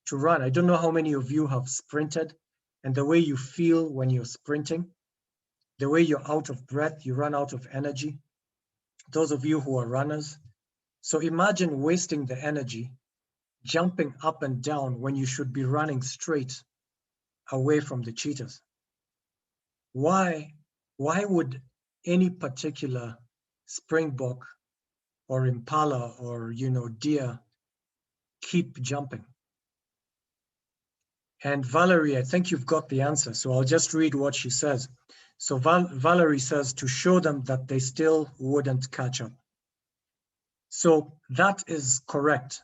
[SPEAKER 3] to run. I don't know how many of you have sprinted, and the way you feel when you're sprinting, the way you're out of breath, you run out of energy. Those of you who are runners. So imagine wasting the energy jumping up and down when you should be running straight away from the cheetahs. Why would any particular springbok or impala or deer keep jumping? And Valerie, I think you've got the answer, so I'll just read what she says. So Valerie says to show them that they still wouldn't catch up. So that is correct.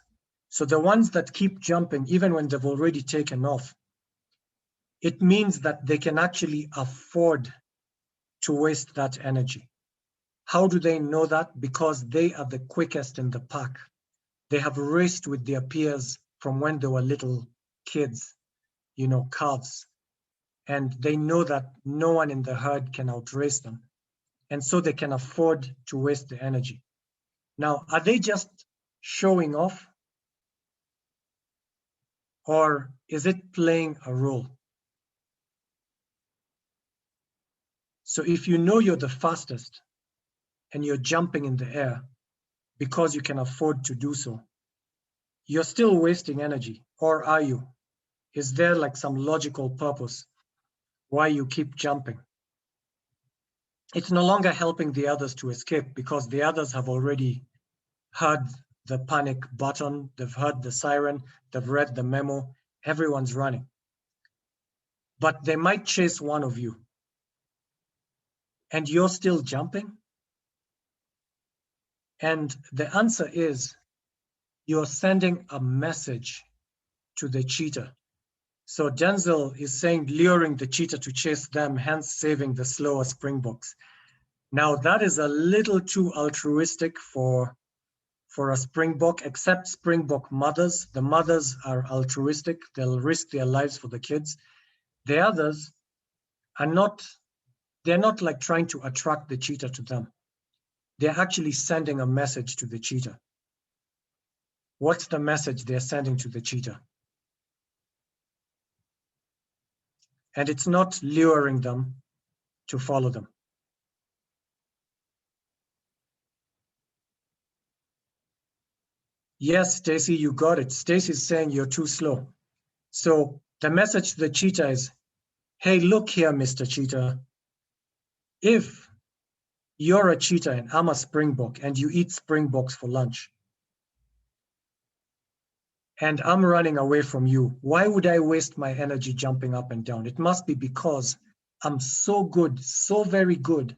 [SPEAKER 3] So the ones that keep jumping, even when they've already taken off, it means that they can actually afford to waste that energy. How do they know that? Because they are the quickest in the pack. They have raced with their peers from when they were little kids, calves. And they know that no one in the herd can outrace them. And so they can afford to waste the energy. Now, are they just showing off? Or is it playing a role? So if you know you're the fastest and you're jumping in the air because you can afford to do so, you're still wasting energy, or are you? Is there like some logical purpose why you keep jumping? It's no longer helping the others to escape because the others have already heard the panic button, they've heard the siren, they've read the memo, everyone's running. But they might chase one of you and you're still jumping? And the answer is you're sending a message to the cheetah. So Denzel is saying luring the cheetah to chase them, hence saving the slower springboks. Now that is a little too altruistic for a springbok, except springbok mothers. The mothers are altruistic. They'll risk their lives for the kids. The others are not, they're not like trying to attract the cheetah to them. They're actually sending a message to the cheetah. What's the message they're sending to the cheetah? And it's not luring them to follow them. Yes, Stacy, you got it. Stacy's saying you're too slow. So the message to the cheetah is, hey, look here, Mr. Cheetah. If you're a cheetah and I'm a springbok and you eat springboks for lunch, and I'm running away from you, why would I waste my energy jumping up and down? It must be because I'm so good, so very good,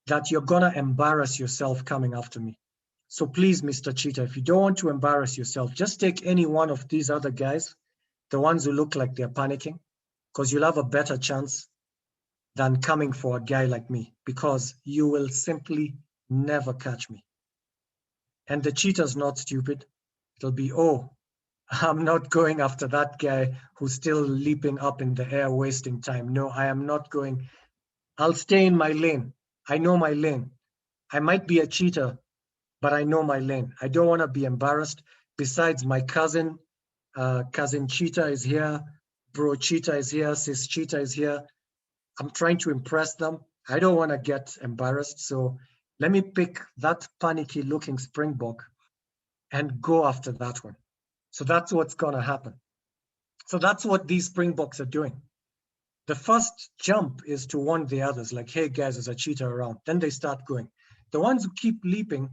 [SPEAKER 3] that you're gonna embarrass yourself coming after me. So please, Mr. Cheetah, if you don't want to embarrass yourself, just take any one of these other guys, the ones who look like they're panicking, because you'll have a better chance than coming for a guy like me, because you will simply never catch me. And the cheetah's not stupid. It'll be, oh, I'm not going after that guy who's still leaping up in the air, wasting time. No, I am not going. I'll stay in my lane. I know my lane. I might be a cheetah, but I know my lane. I don't want to be embarrassed. Besides, my cousin Cheetah is here. Bro Cheetah is here. Sis Cheetah is here. I'm trying to impress them. I don't want to get embarrassed. So let me pick that panicky looking springbok and go after that one. So that's what's going to happen. So that's what these springboks are doing. The first jump is to warn the others, like, hey guys, there's a cheetah around. Then they start going. The ones who keep leaping,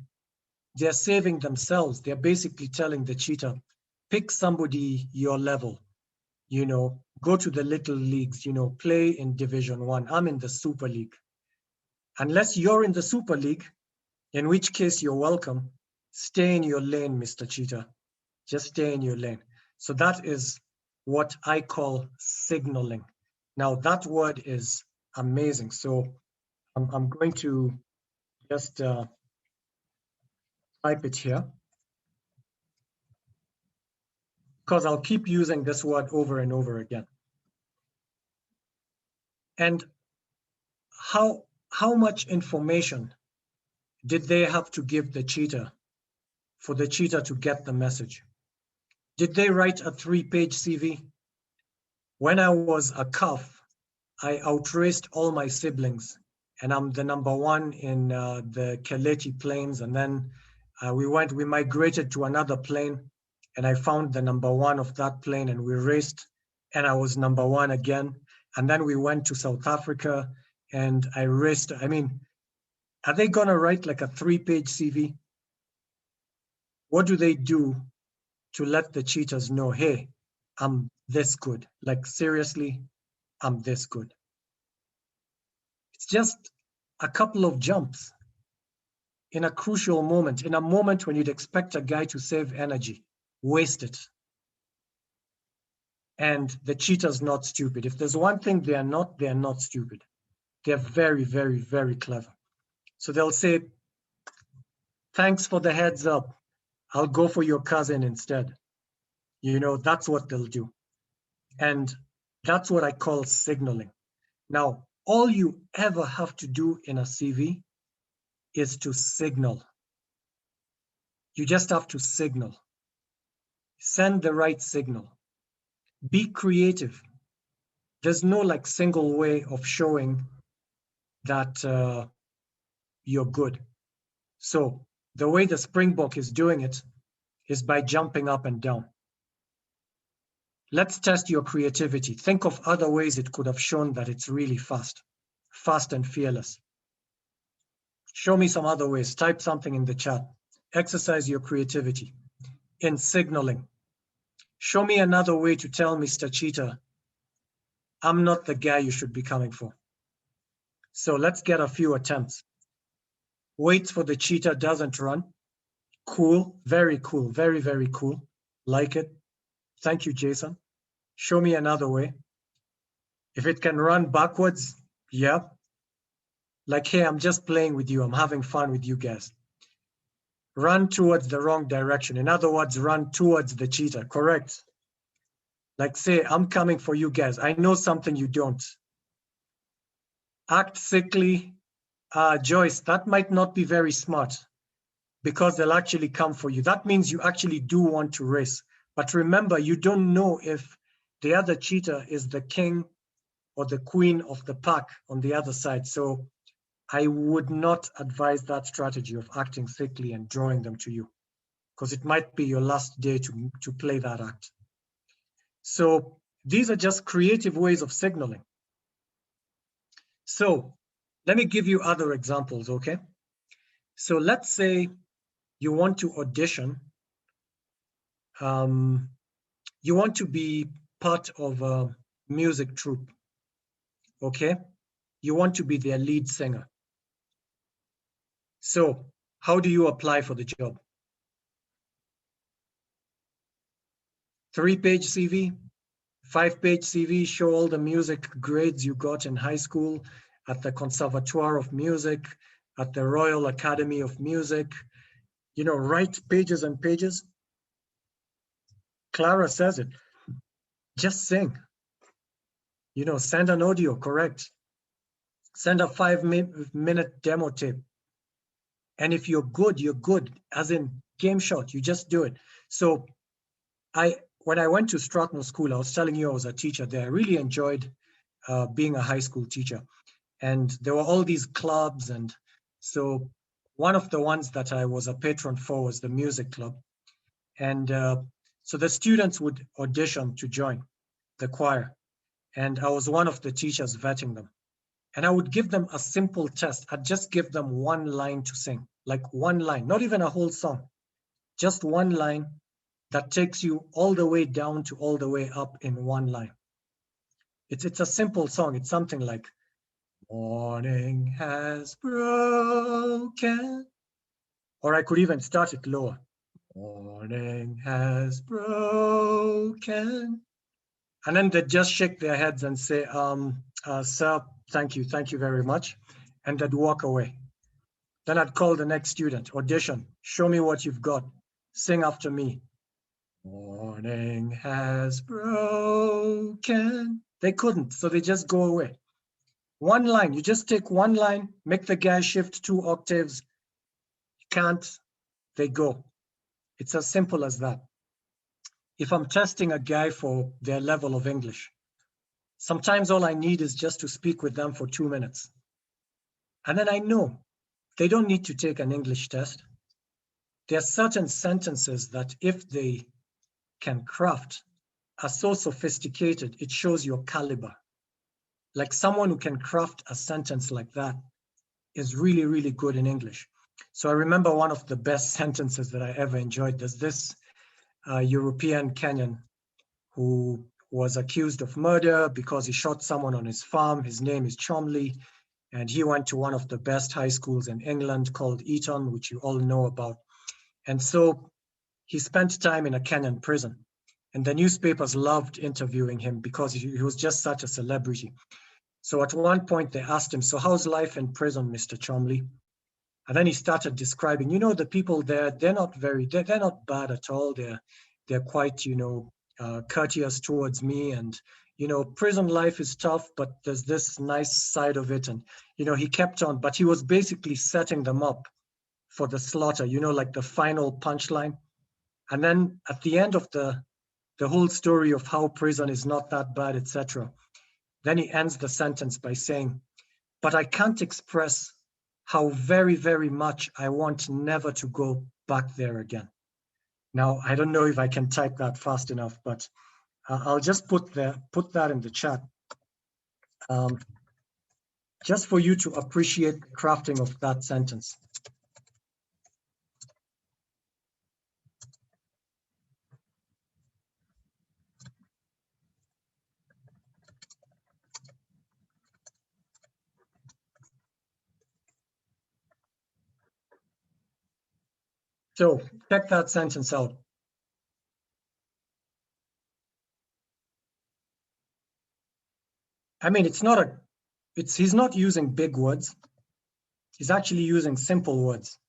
[SPEAKER 3] they're saving themselves. They're basically telling the cheetah, pick somebody your level, go to the little leagues, play in Division 1. I'm in the Super League. Unless you're in the Super League, in which case you're welcome, stay in your lane, Mr. Cheetah. Just stay in your lane. So that is what I call signaling. Now that word is amazing. So I'm going to just type it here, because I'll keep using this word over and over again. And how much information did they have to give the cheetah for the cheetah to get the message? Did they write a 3-page CV? When I was a calf, I outraced all my siblings, and I'm the #1 in the Keleti Plains. And then we migrated to another plane, and I found the #1 of that plane, and we raced, and I was #1 again. And then we went to South Africa, and I raced. I mean, are they gonna write like a 3-page CV? What do they do to let the cheetahs know, hey, I'm this good? Like, seriously, I'm this good. It's just a couple of jumps in a crucial moment, in a moment when you'd expect a guy to save energy, waste it. And the cheetah's not stupid. If there's one thing they're not stupid. They're very, very, very clever. So they'll say, thanks for the heads up. I'll go for your cousin instead. That's what they'll do. And that's what I call signaling. Now, all you ever have to do in a CV is to signal. You just have to signal. Send the right signal. Be creative. There's no like single way of showing that you're good. So the way the Springbok is doing it is by jumping up and down. Let's test your creativity. Think of other ways it could have shown that it's really fast and fearless. Show me some other ways. Type something in the chat. Exercise your creativity. In signaling, show me another way to tell Mr. Cheetah, I'm not the guy you should be coming for. So let's get a few attempts. Waits for the cheetah, doesn't run. Cool, very cool, very, very cool. Like it. Thank you, Jason. Show me another way. If it can run backwards, yeah. Like, hey, I'm just playing with you. I'm having fun with you guys. Run towards the wrong direction. In other words, run towards the cheetah, correct? Like say, I'm coming for you guys. I know something you don't. Act sickly. Joyce, that might not be very smart because they'll actually come for you. That means you actually do want to race. But remember, you don't know if the other cheetah is the king or the queen of the pack on the other side. So I would not advise that strategy of acting sickly and drawing them to you, because it might be your last day to play that act. So these are just creative ways of signaling. So let me give you other examples, okay? So let's say you want to audition. You want to be part of a music troupe, okay? You want to be their lead singer. So how do you apply for the job? 3-page CV, 5-page CV, show all the music grades you got in high school, at the Conservatoire of Music, at the Royal Academy of Music, write pages and pages. Clara says it, just sing. Send an audio, correct. Send a 5-minute demo tape. And if you're good, you're good, as in game shot, you just do it. So when I went to Strathmore School, I was telling you I was a teacher there. I really enjoyed being a high school teacher. And there were all these clubs. And so one of the ones that I was a patron for was the music club. And so the students would audition to join the choir. And I was one of the teachers vetting them. And I would give them a simple test. I'd just give them one line to sing, like one line, not even a whole song, just one line that takes you all the way down to all the way up in one line. It's a simple song. It's something like, morning has broken. Or I could even start it lower. Morning has broken. And then they just shake their heads and say, sir, thank you very much. And they'd walk away. Then I'd call the next student, audition, show me what you've got, sing after me. Morning has broken. They couldn't, so they just go away. One line, you just take one line, make the guy shift 2 octaves. You can't, they go. It's as simple as that. If I'm testing a guy for their level of English, sometimes all I need is just to speak with them for 2 minutes. And then I know they don't need to take an English test. There are certain sentences that if they can craft are so sophisticated, it shows your caliber. Like someone who can craft a sentence like that is really, really good in English. So I remember one of the best sentences that I ever enjoyed. There's this European Kenyan who was accused of murder because he shot someone on his farm. His name is Chomley, and he went to one of the best high schools in England called Eton, which you all know about. And so he spent time in a Kenyan prison. And the newspapers loved interviewing him because he was just such a celebrity. So at one point they asked him, so how's life in prison, Mr. Chomley? And then he started describing, you know, the people there, they're not bad at all. They're quite, you know, courteous towards me. And, you know, prison life is tough, but there's this nice side of it. And, you know, he kept on, but he was basically setting them up for the slaughter, you know, like the final punchline. And then at the end of the whole story of how prison is not that bad, etc., then he ends the sentence by saying, but I can't express how very, very much I want never to go back there again. Now, I don't know if I can type that fast enough, but I'll just put that in the chat. Just for you to appreciate the crafting of that sentence. So check that sentence out. I mean, he's not using big words. He's actually using simple words.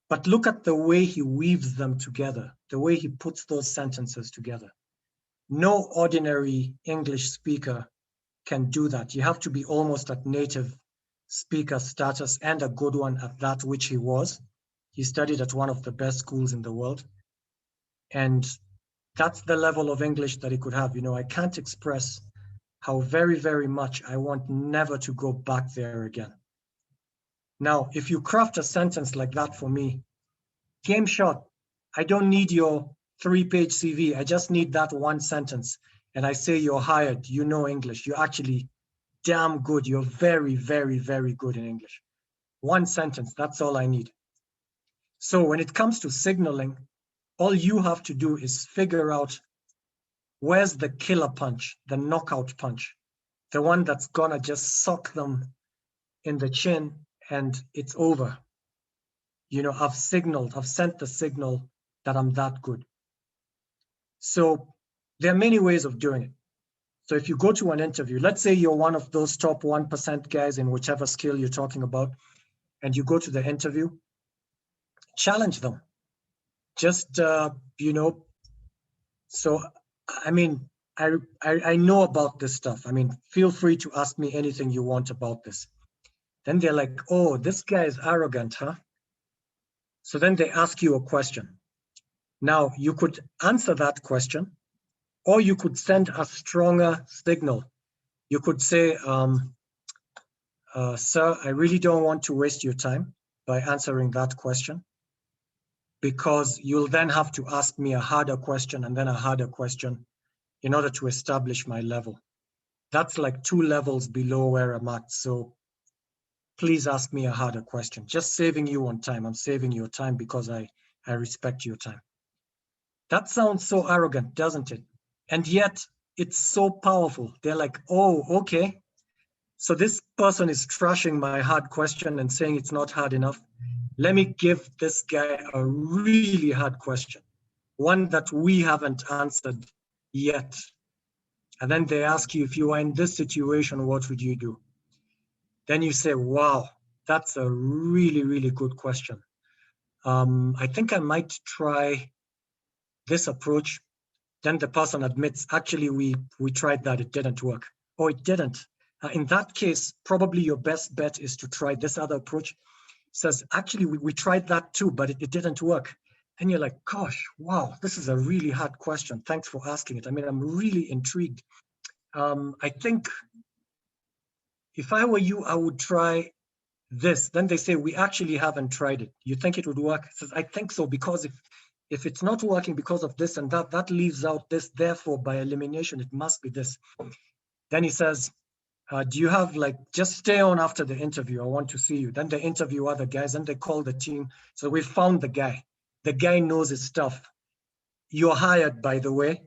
[SPEAKER 3] But look at the way he weaves them together, the way he puts those sentences together. No ordinary English speaker can do that. You have to be almost at native speaker status and a good one at that, which he was. He studied at one of the best schools in the world. And that's the level of English that he could have. You know, I can't express how very, very much I want never to go back there again. Now, if you craft a sentence like that for me, game shot. I don't need your 3-page CV. I just need that one sentence. And I say you're hired, you know English. You're actually damn good. You're very, very, very good in English. One sentence, that's all I need. So when it comes to signaling, all you have to do is figure out where's the killer punch, the knockout punch, the one that's gonna just sock them in the chin and it's over. You know, I've sent the signal that I'm that good. So there are many ways of doing it. So if you go to an interview, let's say you're one of those top 1% guys in whichever skill you're talking about, and you go to the interview, challenge them. Just, you know, so, I mean, I know about this stuff. I mean, feel free to ask me anything you want about this. Then they're like, oh, this guy is arrogant, huh? So then they ask you a question. Now, you could answer that question, or you could send a stronger signal. You could say, sir, I really don't want to waste your time by answering that question, because you'll then have to ask me a harder question and then a harder question in order to establish my level. That's like 2 levels below where I'm at. So please ask me a harder question. Just saving you on time. I'm saving your time because I respect your time. That sounds so arrogant, doesn't it? And yet it's so powerful. They're like, oh, okay. So this person is trashing my hard question and saying it's not hard enough. Let me give this guy a really hard question, one that we haven't answered yet. And then they ask you, if you are in this situation, what would you do? Then you say, wow, that's a really, really good question. I think I might try this approach. Then the person admits, actually, we tried that, it didn't work. Or it didn't. In that case, probably your best bet is to try this other approach. Says, actually, we tried that too, but it didn't work. And you're like, gosh, wow, this is a really hard question. Thanks for asking it. I mean, I'm really intrigued. I think if I were you, I would try this. Then they say, we actually haven't tried it. You think it would work? Says, I think so, because if it's not working because of this and that, that leaves out this, therefore by elimination, it must be this. Then he says, do you have, like, just stay on after the interview, I want to see you. Then they interview other guys and they call the team. So we found the guy. The guy knows his stuff. You're hired, by the way,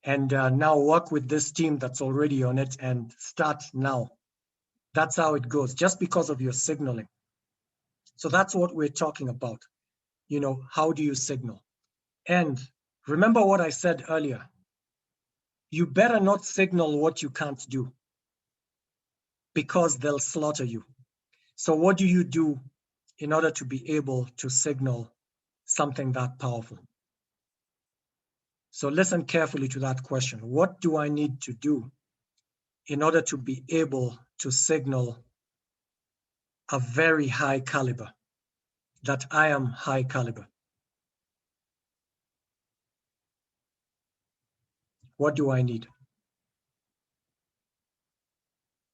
[SPEAKER 3] and now work with this team that's already on it and start now. That's how it goes, just because of your signaling. So that's what we're talking about. You know, how do you signal? And remember what I said earlier. You better not signal what you can't do, because they'll slaughter you. So what do you do in order to be able to signal something that powerful? So listen carefully to that question. What do I need to do in order to be able to signal a very high caliber, that I am high caliber? What do I need?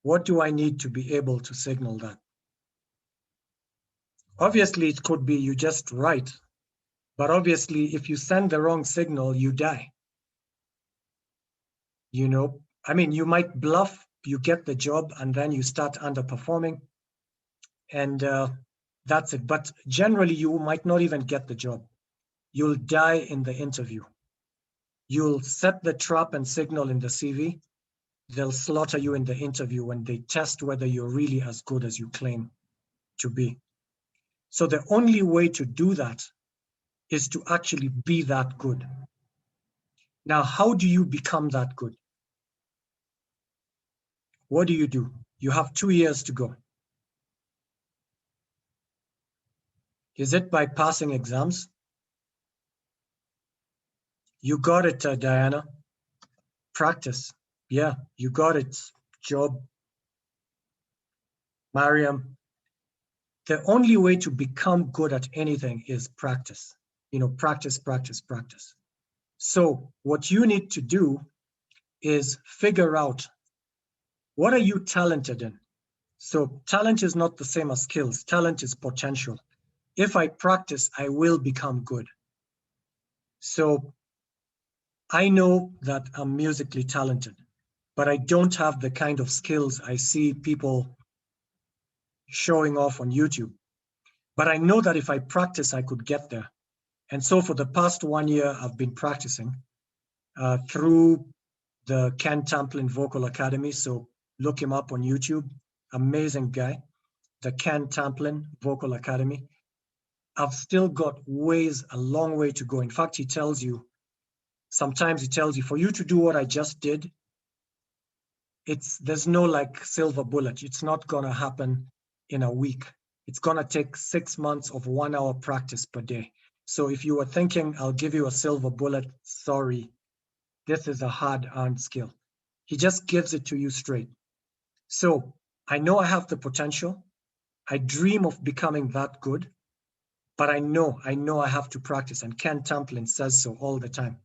[SPEAKER 3] What do I need to be able to signal that? Obviously, it could be you just write, but obviously, if you send the wrong signal, you die. You know, I mean, you might bluff, you get the job, and then you start underperforming, and that's it. But generally, you might not even get the job. You'll die in the interview. You'll set the trap and signal in the CV. They'll slaughter you in the interview when they test whether you're really as good as you claim to be. So the only way to do that is to actually be that good. Now, how do you become that good? What do? You have 2 years to go. Is it by passing exams? You got it, Diana. Practice. Yeah, you got it, Job. Mariam. The only way to become good at anything is practice. You know, practice, practice, practice. So what you need to do is figure out, what are you talented in? So talent is not the same as skills. Talent is potential. If I practice, I will become good. So I know that I'm musically talented, but I don't have the kind of skills I see people showing off on YouTube. But I know that if I practice, I could get there. And so for the past 1 year, I've been practicing through the Ken Tamplin Vocal Academy. So look him up on YouTube. Amazing guy, the Ken Tamplin Vocal Academy. I've still got a long way to go. In fact, sometimes he tells you, for you to do what I just did, there's no like silver bullet. It's not gonna happen in a week. It's gonna take 6 months of 1 hour practice per day. So if you were thinking, I'll give you a silver bullet, sorry, this is a hard-earned skill. He just gives it to you straight. So I know I have the potential. I dream of becoming that good, but I know I have to practice. And Ken Tamplin says so all the time.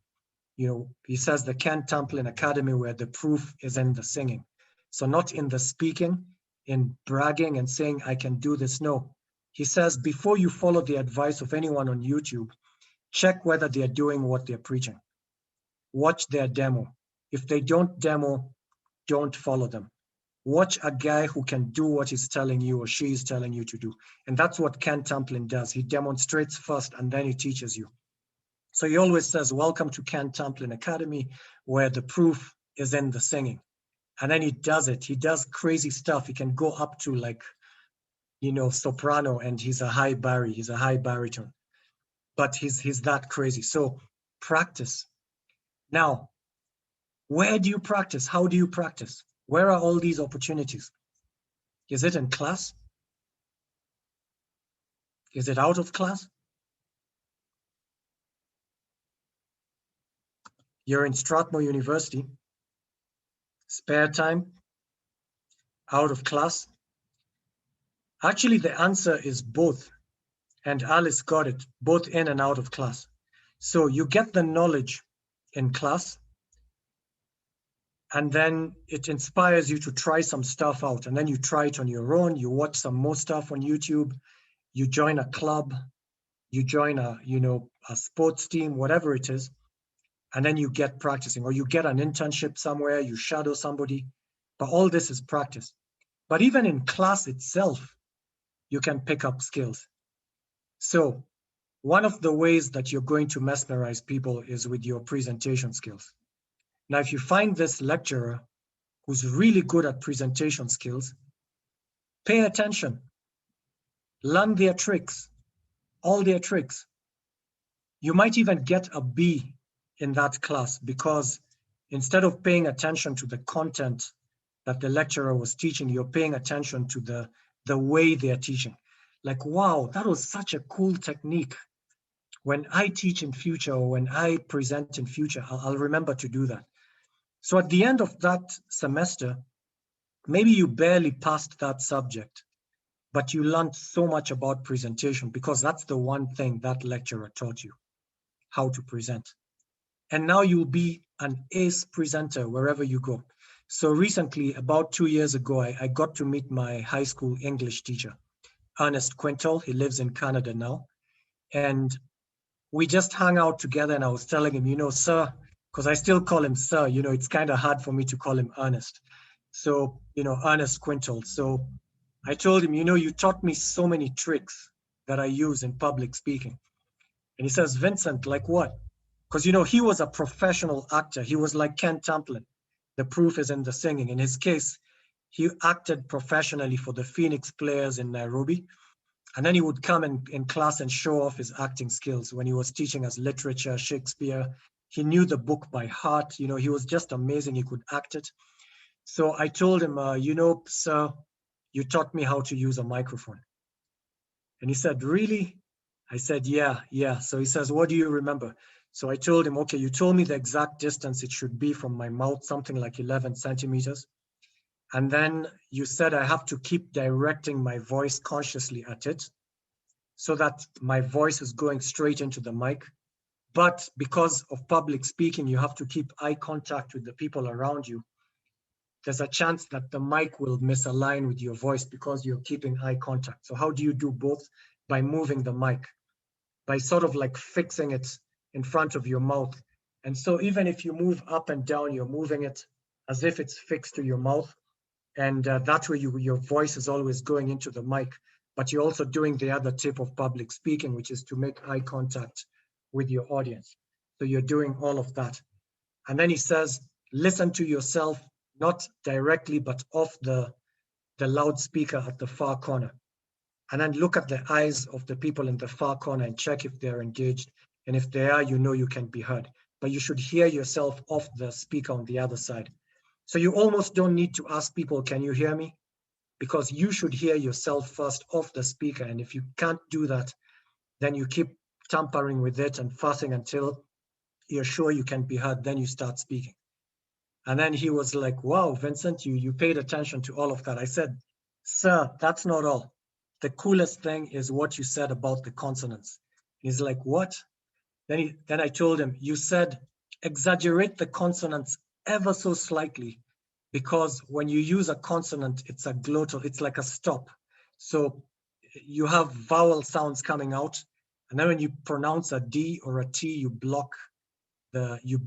[SPEAKER 3] You know, he says the Ken Tamplin Academy, where the proof is in the singing. So not in the speaking, in bragging and saying, I can do this. No, he says, before you follow the advice of anyone on YouTube, check whether they're doing what they're preaching. Watch their demo. If they don't demo, don't follow them. Watch a guy who can do what he's telling you or she is telling you to do. And that's what Ken Tamplin does. He demonstrates first and then he teaches you. So he always says, welcome to Ken Tamplin Academy, where the proof is in the singing. And then he does crazy stuff. He can go up to like, you know, soprano, and he's a high baritone, but he's that crazy. So practice. Now, where do you practice? How do you practice? Where are all these opportunities? Is it in class? Is it out of class? You're in Strathmore University, spare time, out of class. Actually, the answer is both. And Alice got it, both in and out of class. So you get the knowledge in class, and then it inspires you to try some stuff out. And then you try it on your own. You watch some more stuff on YouTube. You join a club. You join a sports team, whatever it is. And then you get practicing, or you get an internship somewhere, you shadow somebody. But all this is practice. But even in class itself, you can pick up skills. So one of the ways that you're going to mesmerize people is with your presentation skills. Now, if you find this lecturer who's really good at presentation skills, pay attention, learn their tricks, all their tricks. You might even get a B in that class, because instead of paying attention to the content that the lecturer was teaching, you're paying attention to the way they're teaching. Like, wow, that was such a cool technique. When I teach in future, or when I present in future, I'll remember to do that. So at the end of that semester, maybe you barely passed that subject, but you learned so much about presentation, because that's the one thing that lecturer taught you, how to present. And now you'll be an ace presenter wherever you go. So recently, about 2 years ago, I got to meet my high school English teacher, Ernest Quintal. He lives in Canada now. And we just hung out together, and I was telling him, you know, sir, because I still call him sir, you know, it's kind of hard for me to call him Ernest. So, you know, Ernest Quintal. So I told him, you know, you taught me so many tricks that I use in public speaking. And he says, Vincent, like what? Because, you know, he was a professional actor. He was like Ken Tamplin. The proof is in the singing. In his case, he acted professionally for the Phoenix Players in Nairobi. And then he would come in class and show off his acting skills. When he was teaching us literature, Shakespeare, he knew the book by heart. You know, he was just amazing. He could act it. So I told him, you know, sir, you taught me how to use a microphone. And he said, really? I said, yeah. So he says, what do you remember? So I told him, okay, you told me the exact distance it should be from my mouth, something like 11 centimeters. And then you said I have to keep directing my voice consciously at it so that my voice is going straight into the mic. But because of public speaking, you have to keep eye contact with the people around you. There's a chance that the mic will misalign with your voice because you're keeping eye contact. So how do you do both? By moving the mic, by sort of like fixing it in front of your mouth. And so even if you move up and down, you're moving it as if it's fixed to your mouth. And that way your voice is always going into the mic, but you're also doing the other tip of public speaking, which is to make eye contact with your audience. So you're doing all of that. And then he says, listen to yourself, not directly, but off the loudspeaker at the far corner. And then look at the eyes of the people in the far corner and check if they're engaged. And if they are, you know you can be heard. But you should hear yourself off the speaker on the other side. So you almost don't need to ask people, can you hear me? Because you should hear yourself first off the speaker. And if you can't do that, then you keep tampering with it and fussing until you're sure you can be heard. Then you start speaking. And then he was like, wow, Vincent, you paid attention to all of that. I said, sir, that's not all. The coolest thing is what you said about the consonants. He's like, what? Then I told him, you said, exaggerate the consonants ever so slightly, because when you use a consonant, it's a glottal, it's like a stop. So you have vowel sounds coming out. And then when you pronounce a D or a T, you block you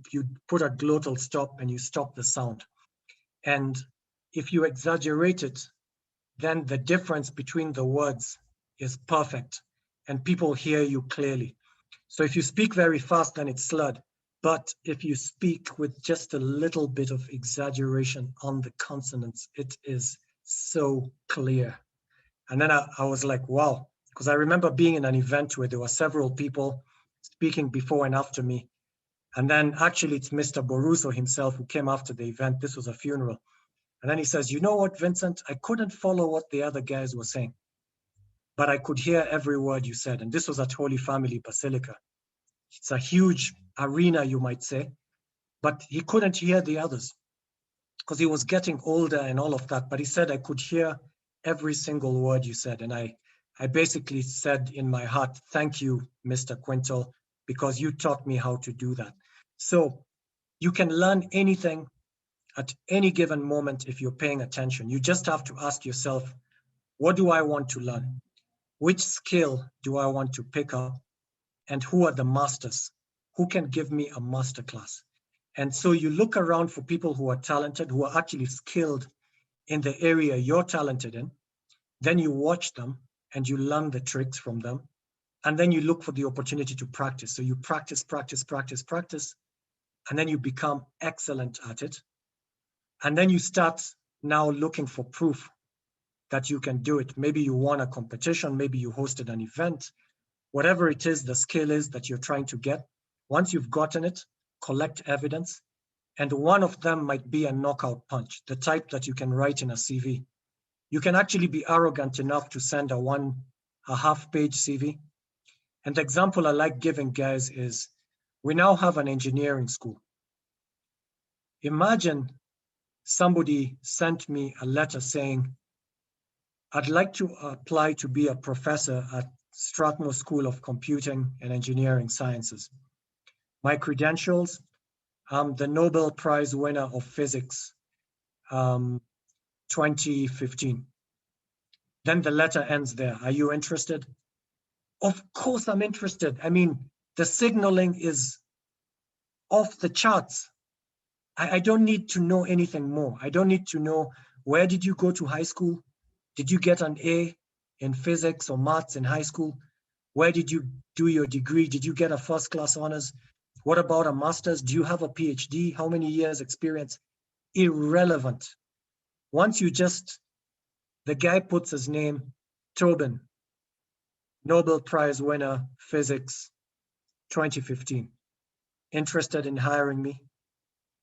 [SPEAKER 3] put a glottal stop and you stop the sound. And if you exaggerate it, then the difference between the words is perfect and people hear you clearly. So if you speak very fast, then it's slurred. But if you speak with just a little bit of exaggeration on the consonants, it is so clear. And then I was like, wow, because I remember being in an event where there were several people speaking before and after me. And then actually it's Mr. Boruso himself who came after the event. This was a funeral. And then he says, you know what, Vincent, I couldn't follow what the other guys were saying, but I could hear every word you said. And this was at Holy Family Basilica. It's a huge arena, you might say, but he couldn't hear the others because he was getting older and all of that. But he said, I could hear every single word you said. And I basically said in my heart, thank you, Mr. Quintal, because you taught me how to do that. So you can learn anything at any given moment if you're paying attention. You just have to ask yourself, what do I want to learn? Which skill do I want to pick up? And who are the masters? Who can give me a master class? And so you look around for people who are talented, who are actually skilled in the area you're talented in. Then you watch them and you learn the tricks from them. And then you look for the opportunity to practice. So you practice, practice, practice, practice, and then you become excellent at it. And then you start now looking for proof that you can do it. Maybe you won a competition, maybe you hosted an event, whatever it is, the skill is that you're trying to get. Once you've gotten it, collect evidence. And one of them might be a knockout punch, the type that you can write in a CV. You can actually be arrogant enough to send a half-page CV. And the example I like giving guys is, we now have an engineering school. Imagine somebody sent me a letter saying, I'd like to apply to be a professor at Strathmore School of Computing and Engineering Sciences. My credentials, I'm the Nobel Prize winner of physics, 2015. Then the letter ends there. Are you interested? Of course I'm interested. I mean, the signaling is off the charts. I don't need to know anything more. I don't need to know, where did you go to high school? Did you get an A in physics or maths in high school? Where did you do your degree? Did you get a first class honors? What about a master's? Do you have a PhD? How many years experience? Irrelevant. Once the guy puts his name, Tobin, Nobel Prize winner, physics, 2015. Interested in hiring me?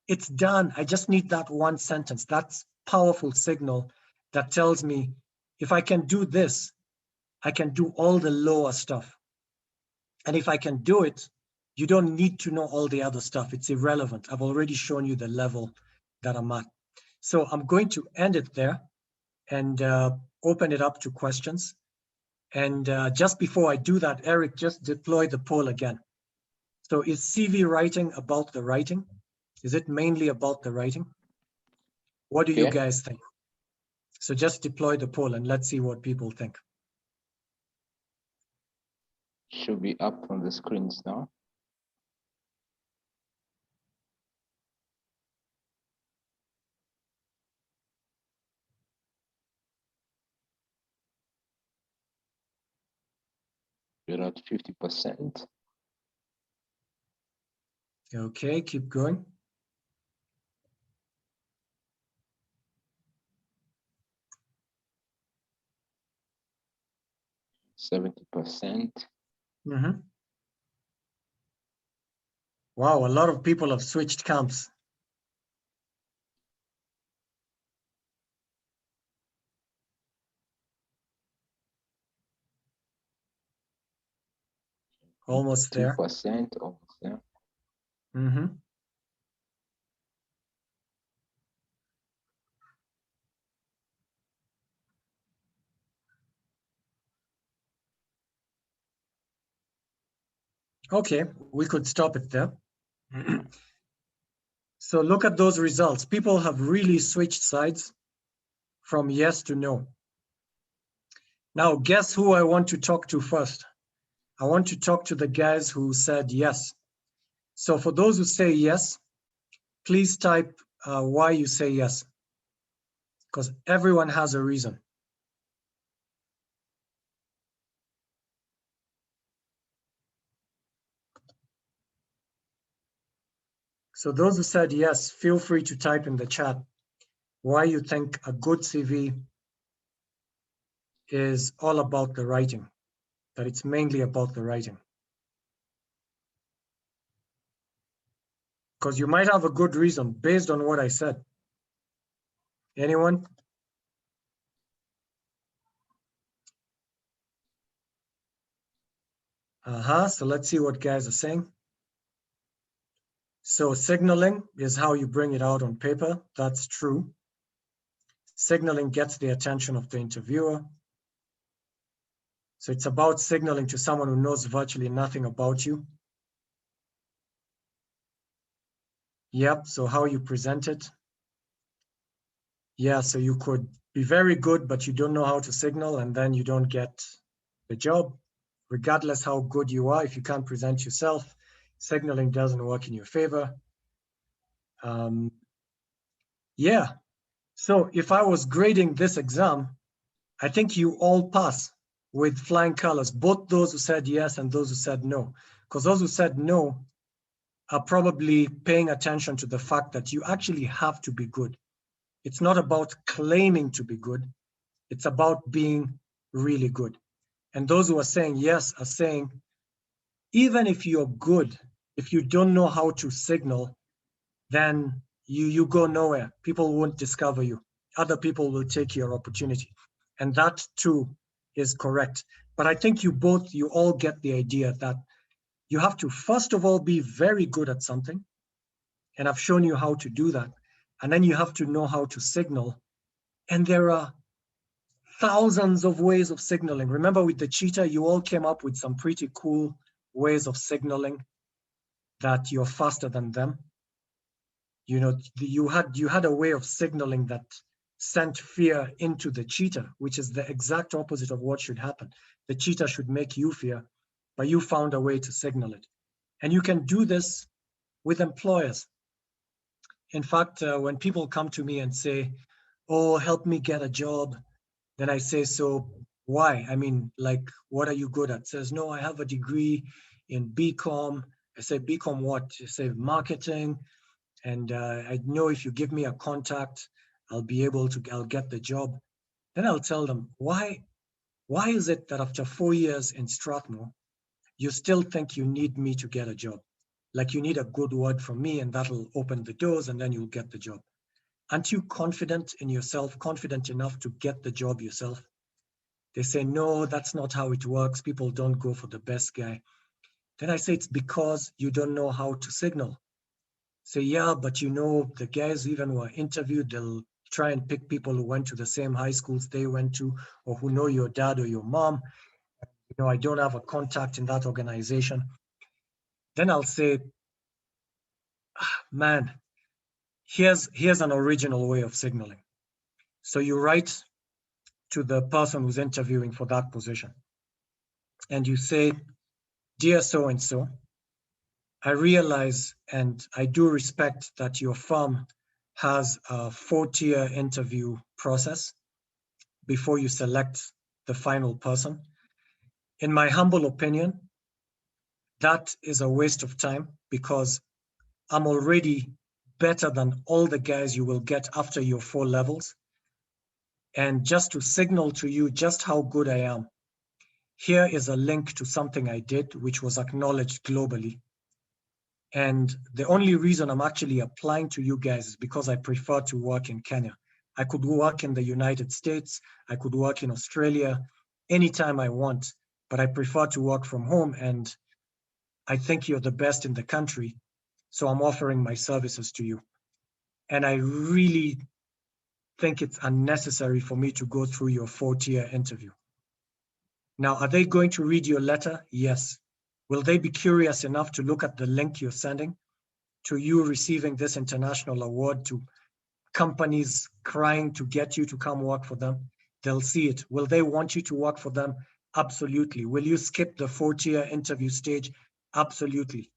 [SPEAKER 3] It's done. I just need that one sentence. That's powerful signal that tells me, if I can do this, I can do all the lower stuff. And if I can do it, you don't need to know all the other stuff. It's irrelevant. I've already shown you the level that I'm at. So I'm going to end it there and open it up to questions. And just before I do that, Eric, just deploy the poll again. So is CV writing about the writing? Is it mainly about the writing? What do you guys think? So just deploy the poll and let's see what people think.
[SPEAKER 2] Should be up on the screens now. We're at 50%.
[SPEAKER 3] Okay, keep going.
[SPEAKER 2] %70%.
[SPEAKER 3] Mm-hmm. Wow, a lot of people have switched camps. Almost there.
[SPEAKER 2] 2%, almost there.
[SPEAKER 3] Mm-hmm. Okay, we could stop it there. So look at those results. People have really switched sides from yes to no. Now, guess who I want to talk to first? I want to talk to the guys who said yes. So for those who say yes, please type why you say yes, because everyone has a reason. So those who said yes, feel free to type in the chat why you think a good CV is all about the writing, that it's mainly about the writing. Because you might have a good reason based on what I said. Anyone? So let's see what guys are saying. So signaling is how you bring it out on paper. That's true. Signaling gets the attention of the interviewer. So it's about signaling to someone who knows virtually nothing about you. Yep, so how you present it. Yeah, so you could be very good, but you don't know how to signal, and then you don't get the job. Regardless how good you are, if you can't present yourself, signaling doesn't work in your favor. Yeah, so if I was grading this exam, I think you all pass with flying colors, both those who said yes and those who said no. Because those who said no are probably paying attention to the fact that you actually have to be good. It's not about claiming to be good. It's about being really good. And those who are saying yes are saying, even if you're good, if you don't know how to signal, then you go nowhere. People won't discover you. Other people will take your opportunity. And that too is correct. But I think you all get the idea that you have to, first of all, be very good at something. And I've shown you how to do that. And then you have to know how to signal. And there are thousands of ways of signaling. Remember with the Cheetah, you all came up with some pretty cool ways of signaling that you're faster than them. You know, you had a way of signaling that sent fear into the Cheetah, which is the exact opposite of what should happen. The Cheetah should make you fear, but you found a way to signal it. And you can do this with employers. In fact, when people come to me and say, oh, help me get a job, then I say, so why? I mean, like, what are you good at? Says, no, I have a degree in BCom. I say, BCom what? I say, marketing. And I know if you give me a contact, I'll get the job. Then I'll tell them, why is it that after 4 years in Strathmore, you still think you need me to get a job? Like you need a good word from me and that'll open the doors and then you'll get the job. Aren't you confident in yourself, confident enough to get the job yourself? They say, no, that's not how it works. People don't go for the best guy. Then I say, it's because you don't know how to signal. Say, yeah, but you know, the guys even who are interviewed, they'll try and pick people who went to the same high schools they went to, or who know your dad or your mom. You know, I don't have a contact in that organization. Then I'll say, man, here's an original way of signaling. So you write to the person who's interviewing for that position. And you say, dear so-and-so, I realize and I do respect that your firm has a 4-tier interview process before you select the final person. In my humble opinion, that is a waste of time because I'm already better than all the guys you will get after your 4 levels. And just to signal to you just how good I am, here is a link to something I did, which was acknowledged globally. And the only reason I'm actually applying to you guys is because I prefer to work in Kenya. I could work in the United States, I could work in Australia anytime I want, but I prefer to work from home and I think you're the best in the country, so I'm offering my services to you. And I really think it's unnecessary for me to go through your 4-tier interview. Now, are they going to read your letter? Yes. Will they be curious enough to look at the link you're sending to you receiving this international award, to companies crying to get you to come work for them? They'll see it. Will they want you to work for them? Absolutely. Will you skip the 4-tier interview stage? Absolutely.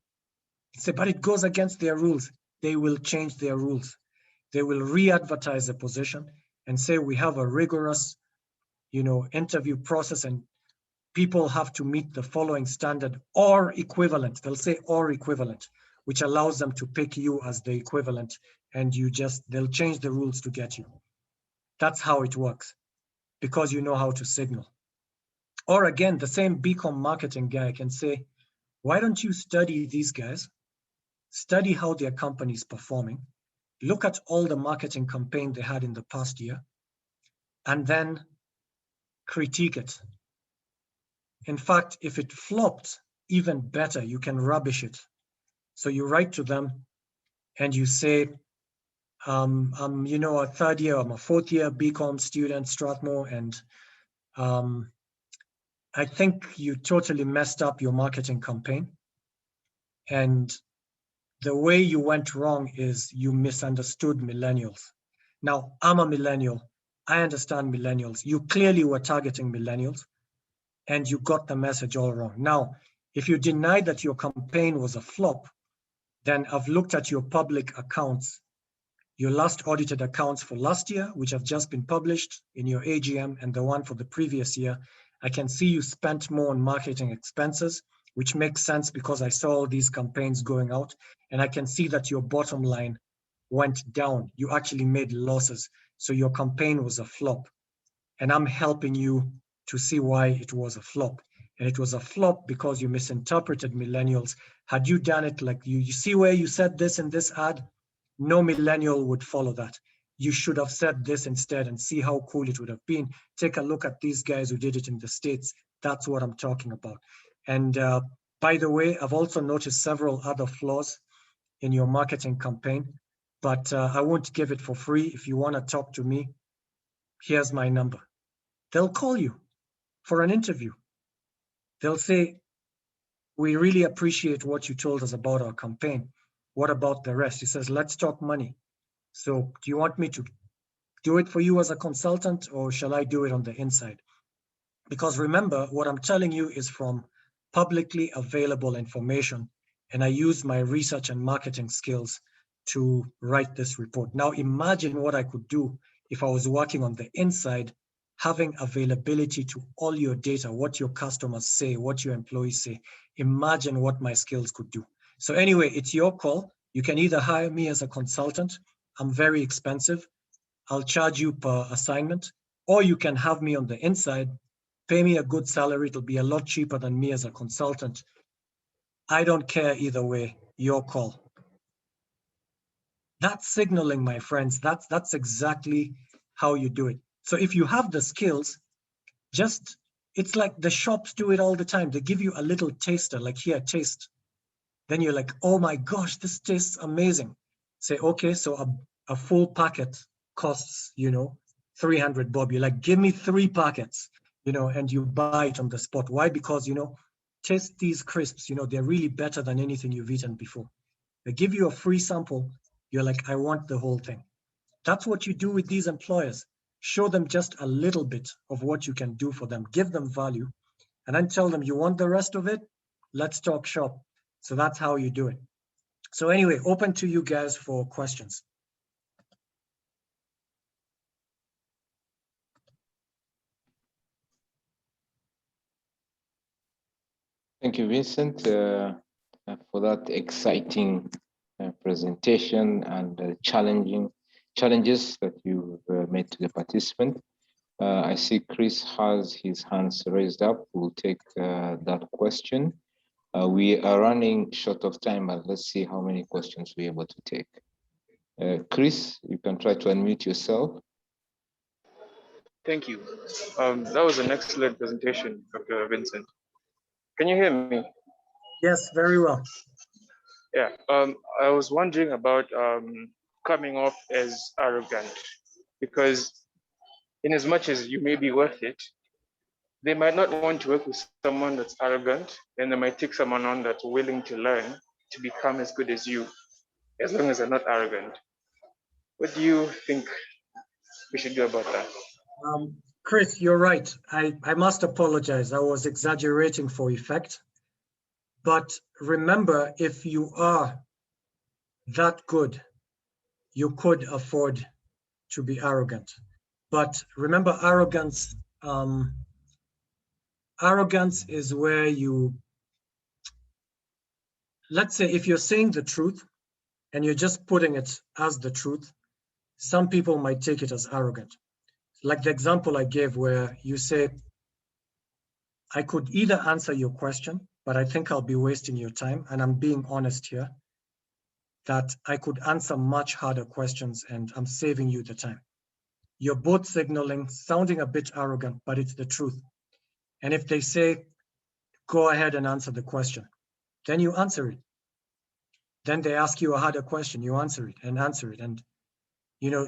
[SPEAKER 3] Say, but it goes against their rules. They will change their rules. They will re-advertise the position and say, we have a rigorous, interview process and people have to meet the following standard or equivalent. They'll say or equivalent. which allows them to pick you as the equivalent, and they'll change the rules to get you. That's how it works, because you know how to signal. Or again, the same BCom marketing guy can say, why don't you study these guys, study how their company is performing, look at all the marketing campaign they had in the past year, and then critique it. In fact, if it flopped, even better, you can rubbish it. So you write to them and you say, I'm a third year, I'm a fourth year BCom student, Strathmore, and I think you totally messed up your marketing campaign. And the way you went wrong is you misunderstood millennials. Now, I'm a millennial. I understand millennials. You clearly were targeting millennials, and you got the message all wrong. Now, if you deny that your campaign was a flop, then I've looked at your public accounts, your last audited accounts for last year, which have just been published in your AGM, and the one for the previous year. I can see you spent more on marketing expenses, which makes sense because I saw all these campaigns going out, and I can see that your bottom line went down. You actually made losses. So your campaign was a flop. And I'm helping you to see why it was a flop. And it was a flop because you misinterpreted millennials. Had you done it like you see where you said this in this ad, no millennial would follow that. You should have said this instead and see how cool it would have been. Take a look at these guys who did it in the States. That's what I'm talking about. And by the way, I've also noticed several other flaws in your marketing campaign, but I won't give it for free. If you want to talk to me, here's my number. They'll call you for an interview. They'll say, we really appreciate what you told us about our campaign. What about the rest? He says, let's talk money. So do you want me to do it for you as a consultant, or shall I do it on the inside? Because remember, what I'm telling you is from publicly available information, and I use my research and marketing skills to write this report. Now imagine what I could do if I was working on the inside, having availability to all your data, what your customers say, what your employees say. Imagine what my skills could do. So anyway, it's your call. You can either hire me as a consultant. I'm very expensive. I'll charge you per assignment, or you can have me on the inside, pay me a good salary. It'll be a lot cheaper than me as a consultant. I don't care either way, your call. That's signaling, my friends. That's exactly how you do it. So if you have the skills, it's like the shops do it all the time. They give you a little taster, like here, taste. Then you're like, oh my gosh, this tastes amazing. Say, okay, so a full packet costs, 300 bob. You're like, give me 3 packets, and you buy it on the spot. Why? Because, taste these crisps, they're really better than anything you've eaten before. They give you a free sample. You're like, I want the whole thing. That's what you do with these employers. Show them just a little bit of what you can do for them. Give them value, and then tell them, you want the rest of it? Let's talk shop. So that's how you do it. So anyway, open to you guys for questions.
[SPEAKER 2] Thank you, Vincent, for that exciting presentation and challenges that you've made to the participant. I see Chris has his hands raised up. We'll take that question. We are running short of time, but let's see how many questions we're able to take. Chris, you can try to unmute yourself.
[SPEAKER 5] Thank you. That was an excellent presentation, Dr. Vincent. Can you hear me?
[SPEAKER 3] Yes, very well.
[SPEAKER 5] Yeah, I was wondering about coming off as arrogant, because in as much as you may be worth it, they might not want to work with someone that's arrogant, and they might take someone on that's willing to learn to become as good as you, as long as they're not arrogant. What do you think we should do about that?
[SPEAKER 3] Chris, you're right. I must apologize. I was exaggerating for effect. But remember, if you are that good, you could afford to be arrogant. But remember, arrogance is where you let's say if you're saying the truth and you're just putting it as the truth, some people might take it as arrogant. Like the example I gave where you say, I could either answer your question, but I think I'll be wasting your time. And I'm being honest here, that I could answer much harder questions and I'm saving you the time. You're both signaling, sounding a bit arrogant, but it's the truth. And if they say, go ahead and answer the question, then you answer it. Then they ask you a harder question, you answer it and answer it. And,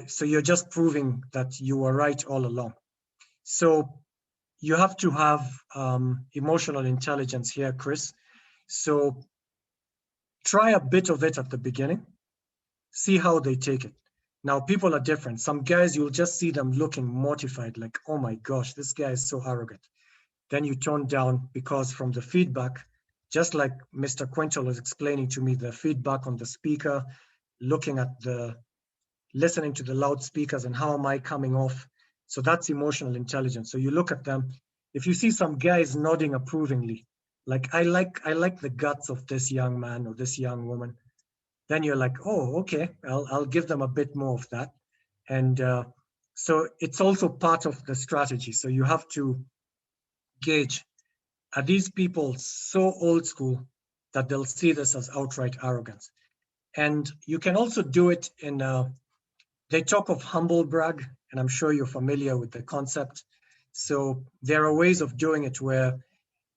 [SPEAKER 3] so you're just proving that you were right all along. So you have to have emotional intelligence here, Chris. So try a bit of it at the beginning, see how they take it. Now, people are different. Some guys, you'll just see them looking mortified, like, oh my gosh, this guy is so arrogant. Then you tone down, because from the feedback, just like Mr. Quintal was explaining to me, the feedback on the speaker, listening to the loudspeakers and how am I coming off. So that's emotional intelligence. So you look at them. If you see some guys nodding approvingly, like I like the guts of this young man or this young woman, then you're like, oh, okay, I'll give them a bit more of that. And so it's also part of the strategy. So you have to gauge, are these people so old school that they'll see this as outright arrogance? And you can also do it in, they talk of humble brag, and I'm sure you're familiar with the concept. So there are ways of doing it where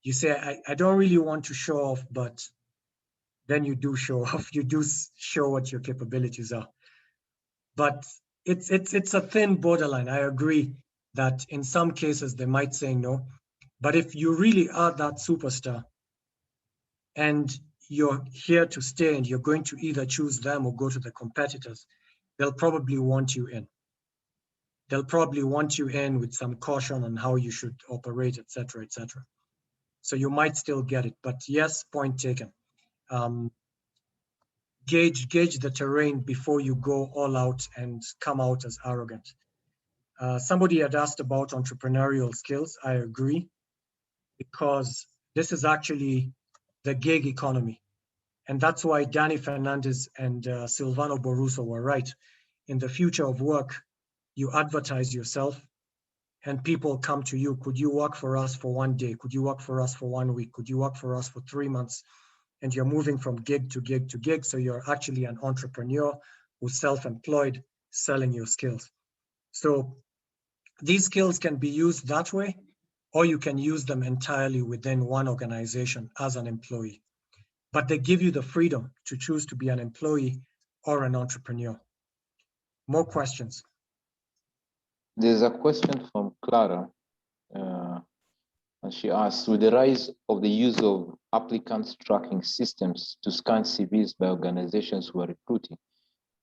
[SPEAKER 3] you say, I don't really want to show off, but then you do show off, you do show what your capabilities are. But it's a thin borderline. I agree that in some cases they might say no, but if you really are that superstar and you're here to stay and you're going to either choose them or go to the competitors, they'll probably want you in. They'll probably want you in with some caution on how you should operate, et cetera, et cetera. So you might still get it, but yes, point taken. Gauge the terrain before you go all out and come out as arrogant. Somebody had asked about entrepreneurial skills. I agree, because this is actually the gig economy. And that's why Danny Fernandez and Silvano Boruso were right. In the future of work, you advertise yourself and people come to you. Could you work for us for 1 day? Could you work for us for 1 week? Could you work for us for 3 months? And you're moving from gig to gig to gig. So you're actually an entrepreneur who's self-employed, selling your skills. So these skills can be used that way, or you can use them entirely within one organization as an employee. But they give you the freedom to choose to be an employee or an entrepreneur. More questions?
[SPEAKER 2] There's a question from Clara, and she asks, with the rise of the use of applicants tracking systems to scan CVs by organizations who are recruiting,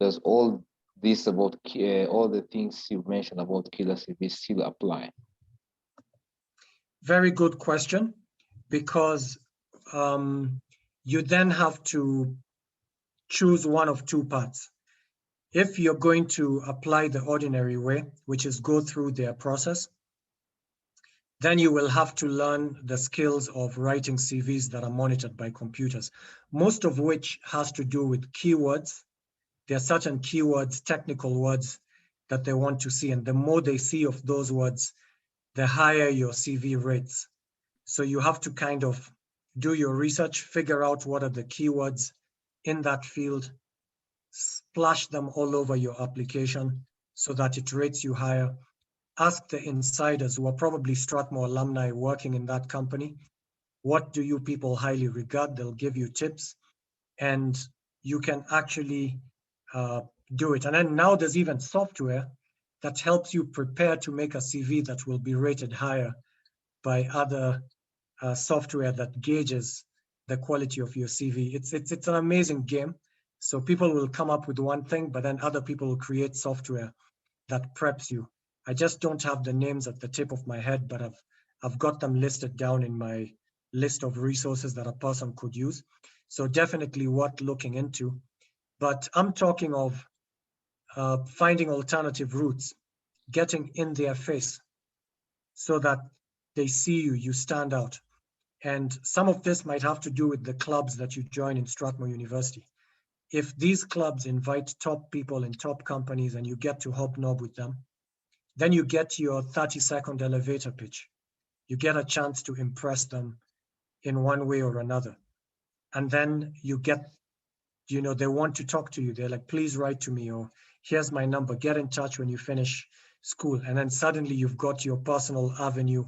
[SPEAKER 2] does all this about all the things you mentioned about killer CVs still apply?
[SPEAKER 3] Very good question, because you then have to choose one of two paths. If you're going to apply the ordinary way, which is go through their process, then you will have to learn the skills of writing CVs that are monitored by computers, most of which has to do with keywords. There are certain keywords, technical words that they want to see. And the more they see of those words, the higher your CV rates. So you have to kind of do your research, figure out what are the keywords in that field, splash them all over your application so that it rates you higher. Ask the insiders who are probably Strathmore alumni working in that company, what do you people highly regard? They'll give you tips and you can actually do it. And then now there's even software that helps you prepare to make a CV that will be rated higher by other software that gauges the quality of your CV. It's an amazing game. So people will come up with one thing, but then other people will create software that preps you. I just don't have the names at the tip of my head, but I've got them listed down in my list of resources that a person could use. So definitely worth looking into. But I'm talking of finding alternative routes, getting in their face so that they see you, you stand out. And some of this might have to do with the clubs that you join in Strathmore University. If these clubs invite top people in top companies and you get to hobnob with them, then you get your 30-second elevator pitch. You get a chance to impress them in one way or another. And then you get, they want to talk to you. They're like, please write to me, or here's my number, get in touch when you finish school. And then suddenly you've got your personal avenue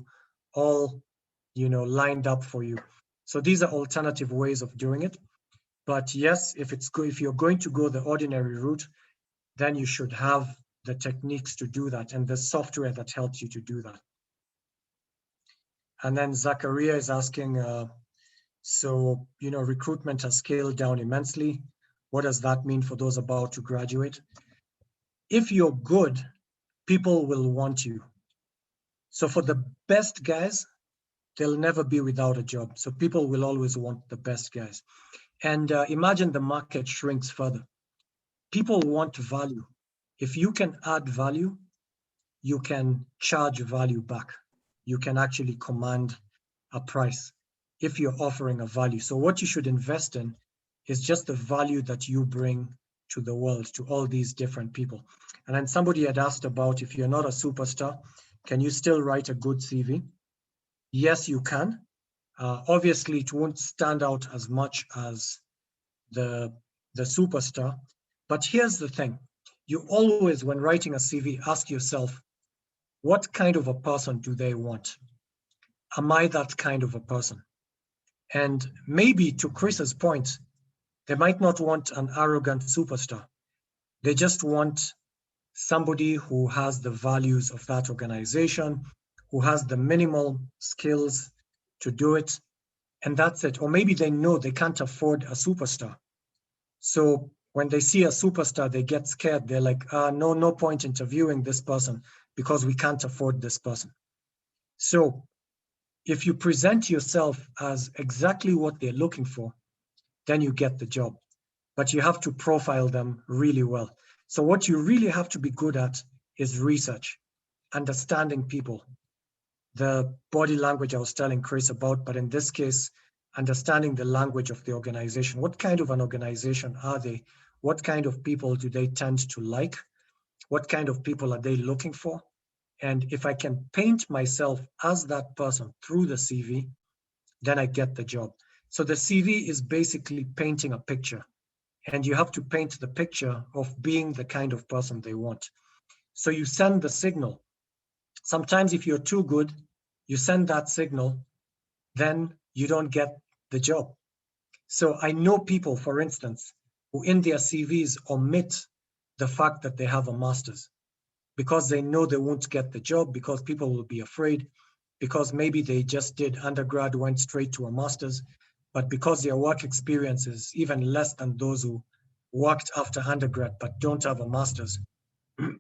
[SPEAKER 3] all, lined up for you. So these are alternative ways of doing it. But yes, if you're going to go the ordinary route, then you should have the techniques to do that and the software that helps you to do that. And then Zachariah is asking, so, recruitment has scaled down immensely. What does that mean for those about to graduate? If you're good, people will want you. So for the best guys, they'll never be without a job. So people will always want the best guys. And imagine the market shrinks further. People want value. If you can add value, you can charge value back. You can actually command a price if you're offering a value. So what you should invest in is just the value that you bring to the world, to all these different people. And then somebody had asked about, if you're not a superstar, can you still write a good CV? Yes, you can. Obviously, it won't stand out as much as the superstar. But here's the thing. You always, when writing a CV, ask yourself, what kind of a person do they want? Am I that kind of a person? And maybe to Chris's point, they might not want an arrogant superstar. They just want somebody who has the values of that organization, who has the minimal skills to do it, and that's it. Or maybe they know they can't afford a superstar. So when they see a superstar, they get scared. They're like, no point interviewing this person because we can't afford this person. So if you present yourself as exactly what they're looking for, then you get the job. But you have to profile them really well. So what you really have to be good at is research, understanding people, the body language I was telling Chris about, but in this case, understanding the language of the organization. What kind of an organization are they? What kind of people do they tend to like? What kind of people are they looking for? And if I can paint myself as that person through the CV, then I get the job. So the CV is basically painting a picture, and you have to paint the picture of being the kind of person they want. So you send the signal. Sometimes if you're too good, you send that signal, then you don't get the job. So I know people, for instance, who in their CVs omit the fact that they have a master's because they know they won't get the job, because people will be afraid, because maybe they just did undergrad, went straight to a master's, but because their work experience is even less than those who worked after undergrad but don't have a master's,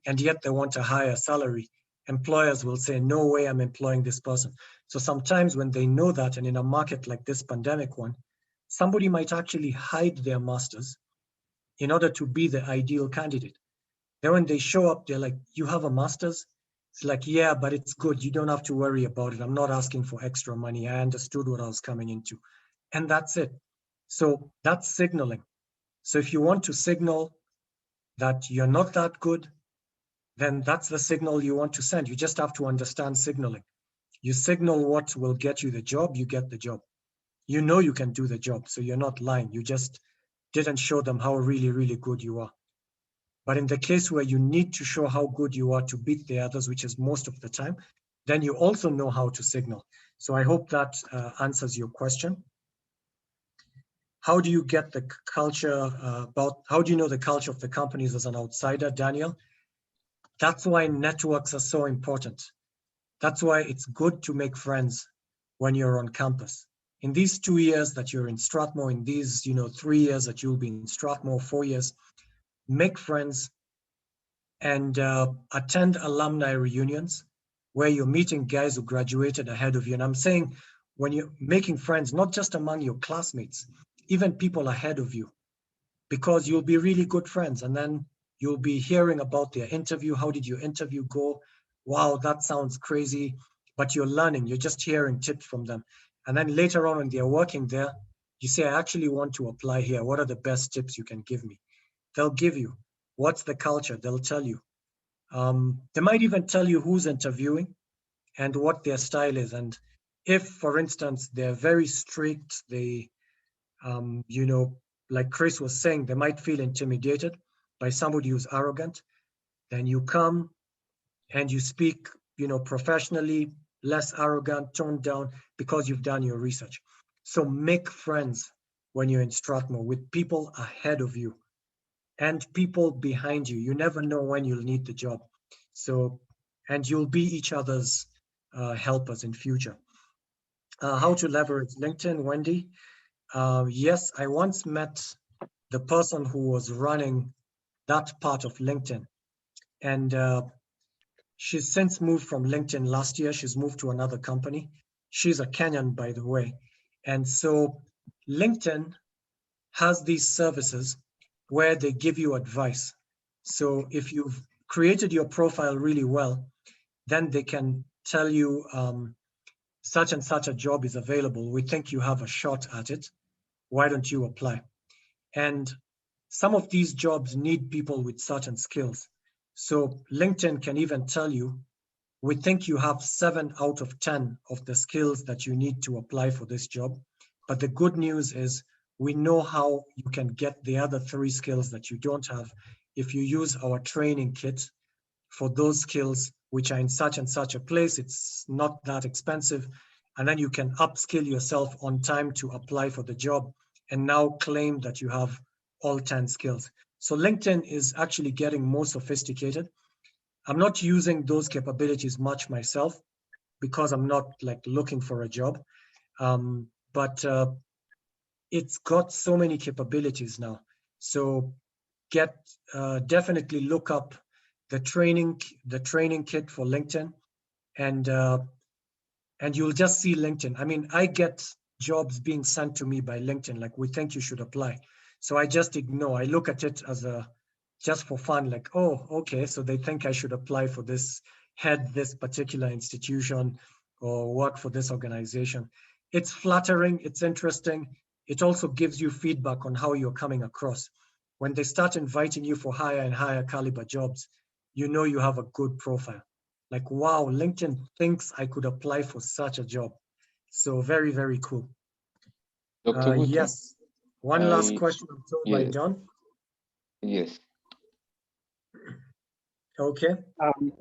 [SPEAKER 3] and yet they want a higher salary, employers will say, no way I'm employing this person. So sometimes when they know that, and in a market like this pandemic one, somebody might actually hide their master's in order to be the ideal candidate. Then when they show up, they're like, you have a master's? It's like, yeah, but it's good. You don't have to worry about it. I'm not asking for extra money. I understood what I was coming into. And that's it. So that's signaling. So if you want to signal that you're not that good, then that's the signal you want to send. You just have to understand signaling. You signal what will get you the job, you get the job. You know you can do the job, so you're not lying. You just didn't show them how really, really good you are. But in the case where you need to show how good you are to beat the others, which is most of the time, then you also know how to signal. So I hope that answers your question. How do you get the culture how do you know the culture of the companies as an outsider, Daniel? That's why networks are so important. That's why it's good to make friends when you're on campus. In these 2 years that you're in Strathmore, in these 3 years that you'll be in Strathmore, 4 years, make friends and attend alumni reunions where you're meeting guys who graduated ahead of you. And I'm saying when you're making friends, not just among your classmates, even people ahead of you, because you'll be really good friends. And then you'll be hearing about their interview. How did your interview go? Wow, that sounds crazy, but you're learning. You're just hearing tips from them. And then later on when they're working there, you say, I actually want to apply here. What are the best tips you can give me? They'll give you. What's the culture? They'll tell you. They might even tell you who's interviewing and what their style is. And if, for instance, they're very strict, they, you know, like Chris was saying, they might feel intimidated by somebody who's arrogant. Then you come and you speak, you know, professionally, less arrogant, toned down, because you've done your research. So make friends when you're in Strathmore with people ahead of you and people behind you. You never know when you'll need the job. So, and you'll be each other's helpers in future. How to leverage LinkedIn, Wendy? Yes, I once met the person who was running that part of LinkedIn. And she's since moved from LinkedIn last year. She's moved to another company. She's a Kenyan, by the way. And so LinkedIn has these services where they give you advice. So if you've created your profile really well, then they can tell you such and such a job is available. We think you have a shot at it. Why don't you apply? And some of these jobs need people with certain skills. So LinkedIn can even tell you, we think you have 7 out of 10 of the skills that you need to apply for this job. But the good news is we know how you can get the other 3 skills that you don't have if you use our training kit for those skills which are in such and such a place. It's not that expensive. And then you can upskill yourself on time to apply for the job and now claim that you have all 10 skills. So LinkedIn is actually getting more sophisticated. I'm not using those capabilities much myself because I'm not like looking for a job. But it's got so many capabilities now. So definitely look up the training kit for LinkedIn, and you'll just see LinkedIn. I mean, I get jobs being sent to me by LinkedIn, like, we think you should apply. So I just ignore. I look at it as just for fun, like, oh, okay, so they think I should apply for this, head this particular institution or work for this organization. It's flattering, it's interesting. It also gives you feedback on how you're coming across. When they start inviting you for higher and higher caliber jobs, you know you have a good profile. Like, wow, LinkedIn thinks I could apply for such a job. So very, very cool.
[SPEAKER 2] Dr. Ogutu,
[SPEAKER 3] Yes. One last question I'm told by Don.
[SPEAKER 2] Yes.
[SPEAKER 3] Okay.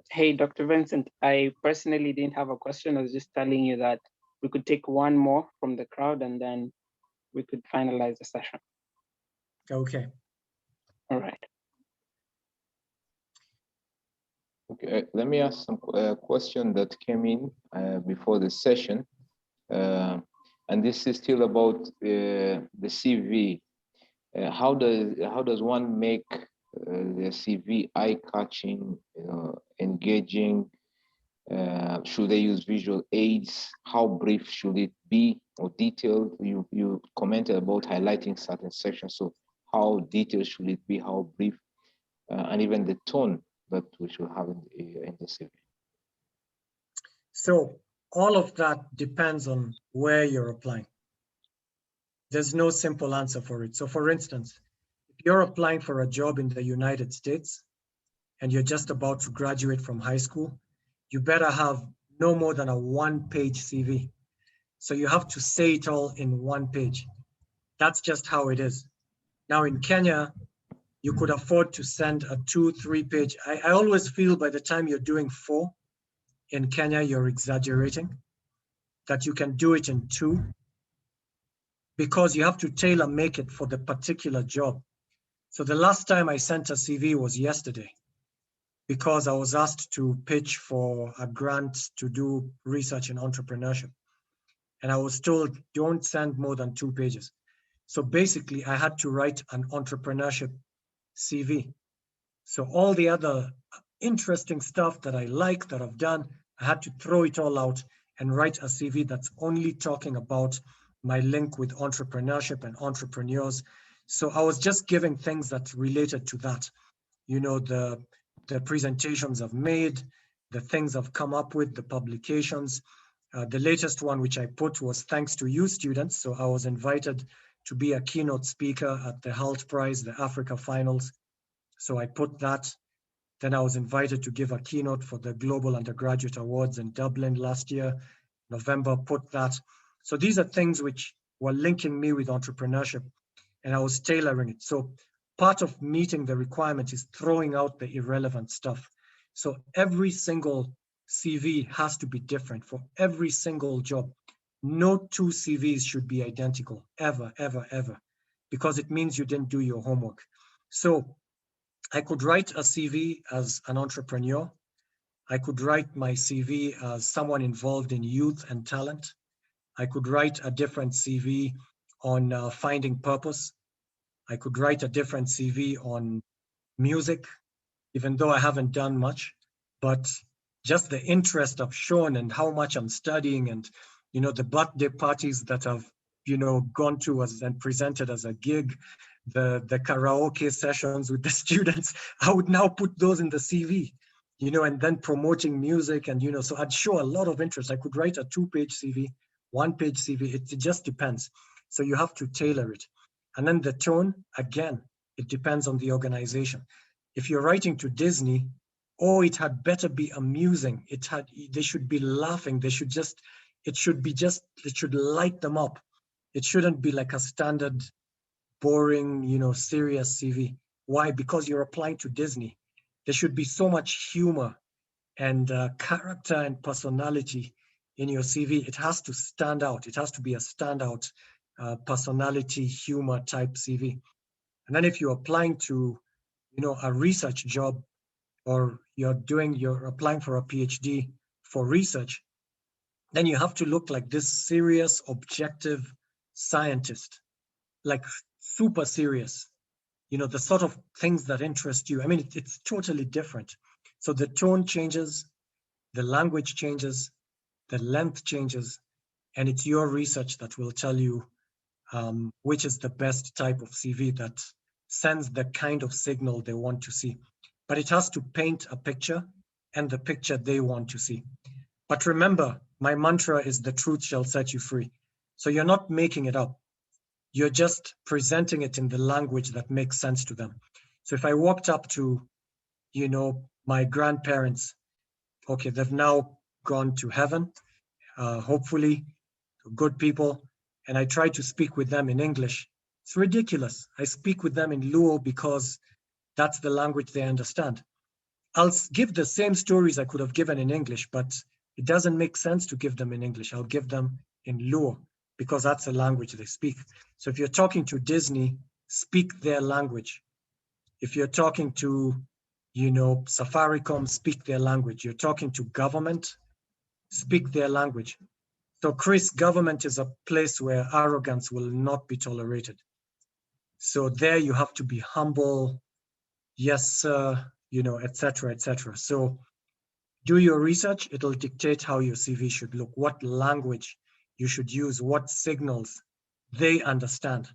[SPEAKER 1] Hey, Dr. Vincent, I personally didn't have a question. I was just telling you that we could take one more from the crowd and then we could finalize the session.
[SPEAKER 3] Okay.
[SPEAKER 1] All right.
[SPEAKER 2] Okay, let me ask some question that came in before the session. And this is still about the CV. How does one make the CV eye-catching, engaging? Should they use visual aids? How brief should it be or detailed? You commented about highlighting certain sections. So how detailed should it be? How brief? And even the tone that we should have in the CV.
[SPEAKER 3] So all of that depends on where you're applying. There's no simple answer for it. So for instance, if you're applying for a job in the United States and you're just about to graduate from high school, you better have no more than a 1-page CV. So you have to say it all in 1 page. That's just how it is. Now in Kenya, you could afford to send a 2-3 page. I always feel by the time you're doing 4 in Kenya, you're exaggerating, that you can do it in 2 because you have to tailor make it for the particular job. So the last time I sent a CV was yesterday because I was asked to pitch for a grant to do research in entrepreneurship. And I was told, don't send more than 2 pages. So basically I had to write an entrepreneurship CV. So all the other interesting stuff that I like, that I've done, I had to throw it all out and write a CV that's only talking about my link with entrepreneurship and entrepreneurs. So I was just giving things that related to that. You know, the presentations I've made, the things I've come up with, the publications, The latest one which I put was thanks to you students. So I was invited to be a keynote speaker at the HALT Prize, the Africa Finals. So I put that. Then I was invited to give a keynote for the Global Undergraduate Awards in Dublin last year, November, put that. So these are things which were linking me with entrepreneurship, and I was tailoring it. So part of meeting the requirement is throwing out the irrelevant stuff. So every single CV has to be different for every single job. No two CVs should be identical, ever, ever, ever, because it means you didn't do your homework. So I could write a CV as an entrepreneur. I could write my CV as someone involved in youth and talent. I could write a different CV on finding purpose. I could write a different CV on music, even though I haven't done much, but just the interest I've shown and how much I'm studying, and the birthday parties that I've gone to and presented as a gig, the karaoke sessions with the students, I would now put those in the CV, and then promoting music, and so I'd show a lot of interest. I could write a 2-page CV, 1-page CV. It just depends. So you have to tailor it. And then the tone, again, it depends on the organization. If you're writing to Disney, it had better be amusing. They should be laughing. It should light them up. It shouldn't be like a standard, boring, serious CV. Why? Because you're applying to Disney. There should be so much humor and character and personality in your CV. It has to stand out. It has to be a standout personality, humor type CV. And then if you're applying to, a research job, or you're applying for a PhD for research, then you have to look like this serious, objective scientist, like super serious, the sort of things that interest you. I mean, it's totally different. So the tone changes, the language changes, the length changes, and it's your research that will tell you which is the best type of CV that sends the kind of signal they want to see. But it has to paint a picture, and the picture they want to see. But remember, my mantra is the truth shall set you free. So you're not making it up. You're just presenting it in the language that makes sense to them. So if I walked up to, my grandparents, okay, they've now gone to heaven, hopefully, good people, and I try to speak with them in English. It's ridiculous. I speak with them in Luo because that's the language they understand. I'll give the same stories I could have given in English, but it doesn't make sense to give them in English. I'll give them in Luo because that's the language they speak. So if you're talking to Disney, speak their language. If you're talking to, Safaricom, speak their language. You're talking to government, speak their language. So Chris, government is a place where arrogance will not be tolerated. So there you have to be humble, yes, sir, etc., etc. So do your research. It'll dictate how your CV should look, what language you should use, what signals they understand.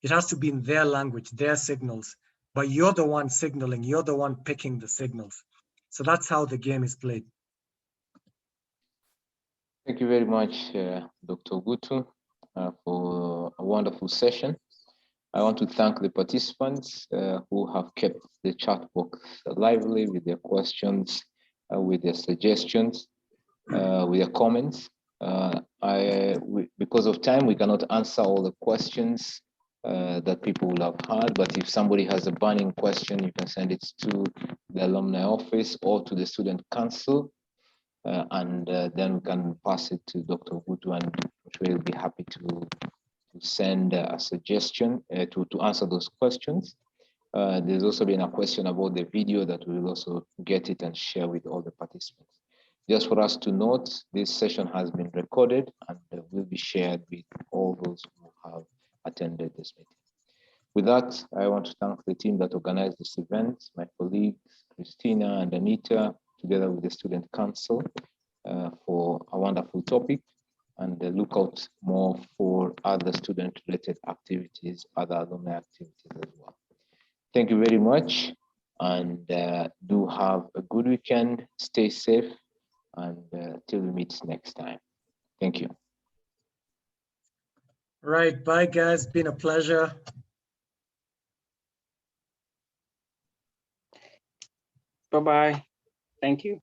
[SPEAKER 3] It has to be in their language, their signals, but you're the one signaling, you're the one picking the signals. So that's how the game is played.
[SPEAKER 2] Thank you very much, Dr. Ogutu, for a wonderful session. I want to thank the participants who have kept the chat box lively with their questions, with their suggestions, with their comments. Because of time, we cannot answer all the questions that people will have had, but if somebody has a burning question, you can send it to the alumni office or to the student council, and then we can pass it to Dr. Ogutu, and we'll be happy to send a suggestion to answer those questions. There's also been a question about the video that we will also get it and share with all the participants. Just for us to note, this session has been recorded and will be shared with all those who have attended this meeting. With that, I want to thank the team that organized this event, my colleagues, Christina and Anita, together with the Student Council, for a wonderful topic, and look out more for other student-related activities, other alumni activities as well. Thank you very much, and do have a good weekend, stay safe, and till we meet next time. Thank you.
[SPEAKER 3] Right, bye guys, been a pleasure.
[SPEAKER 1] Bye-bye. Thank you.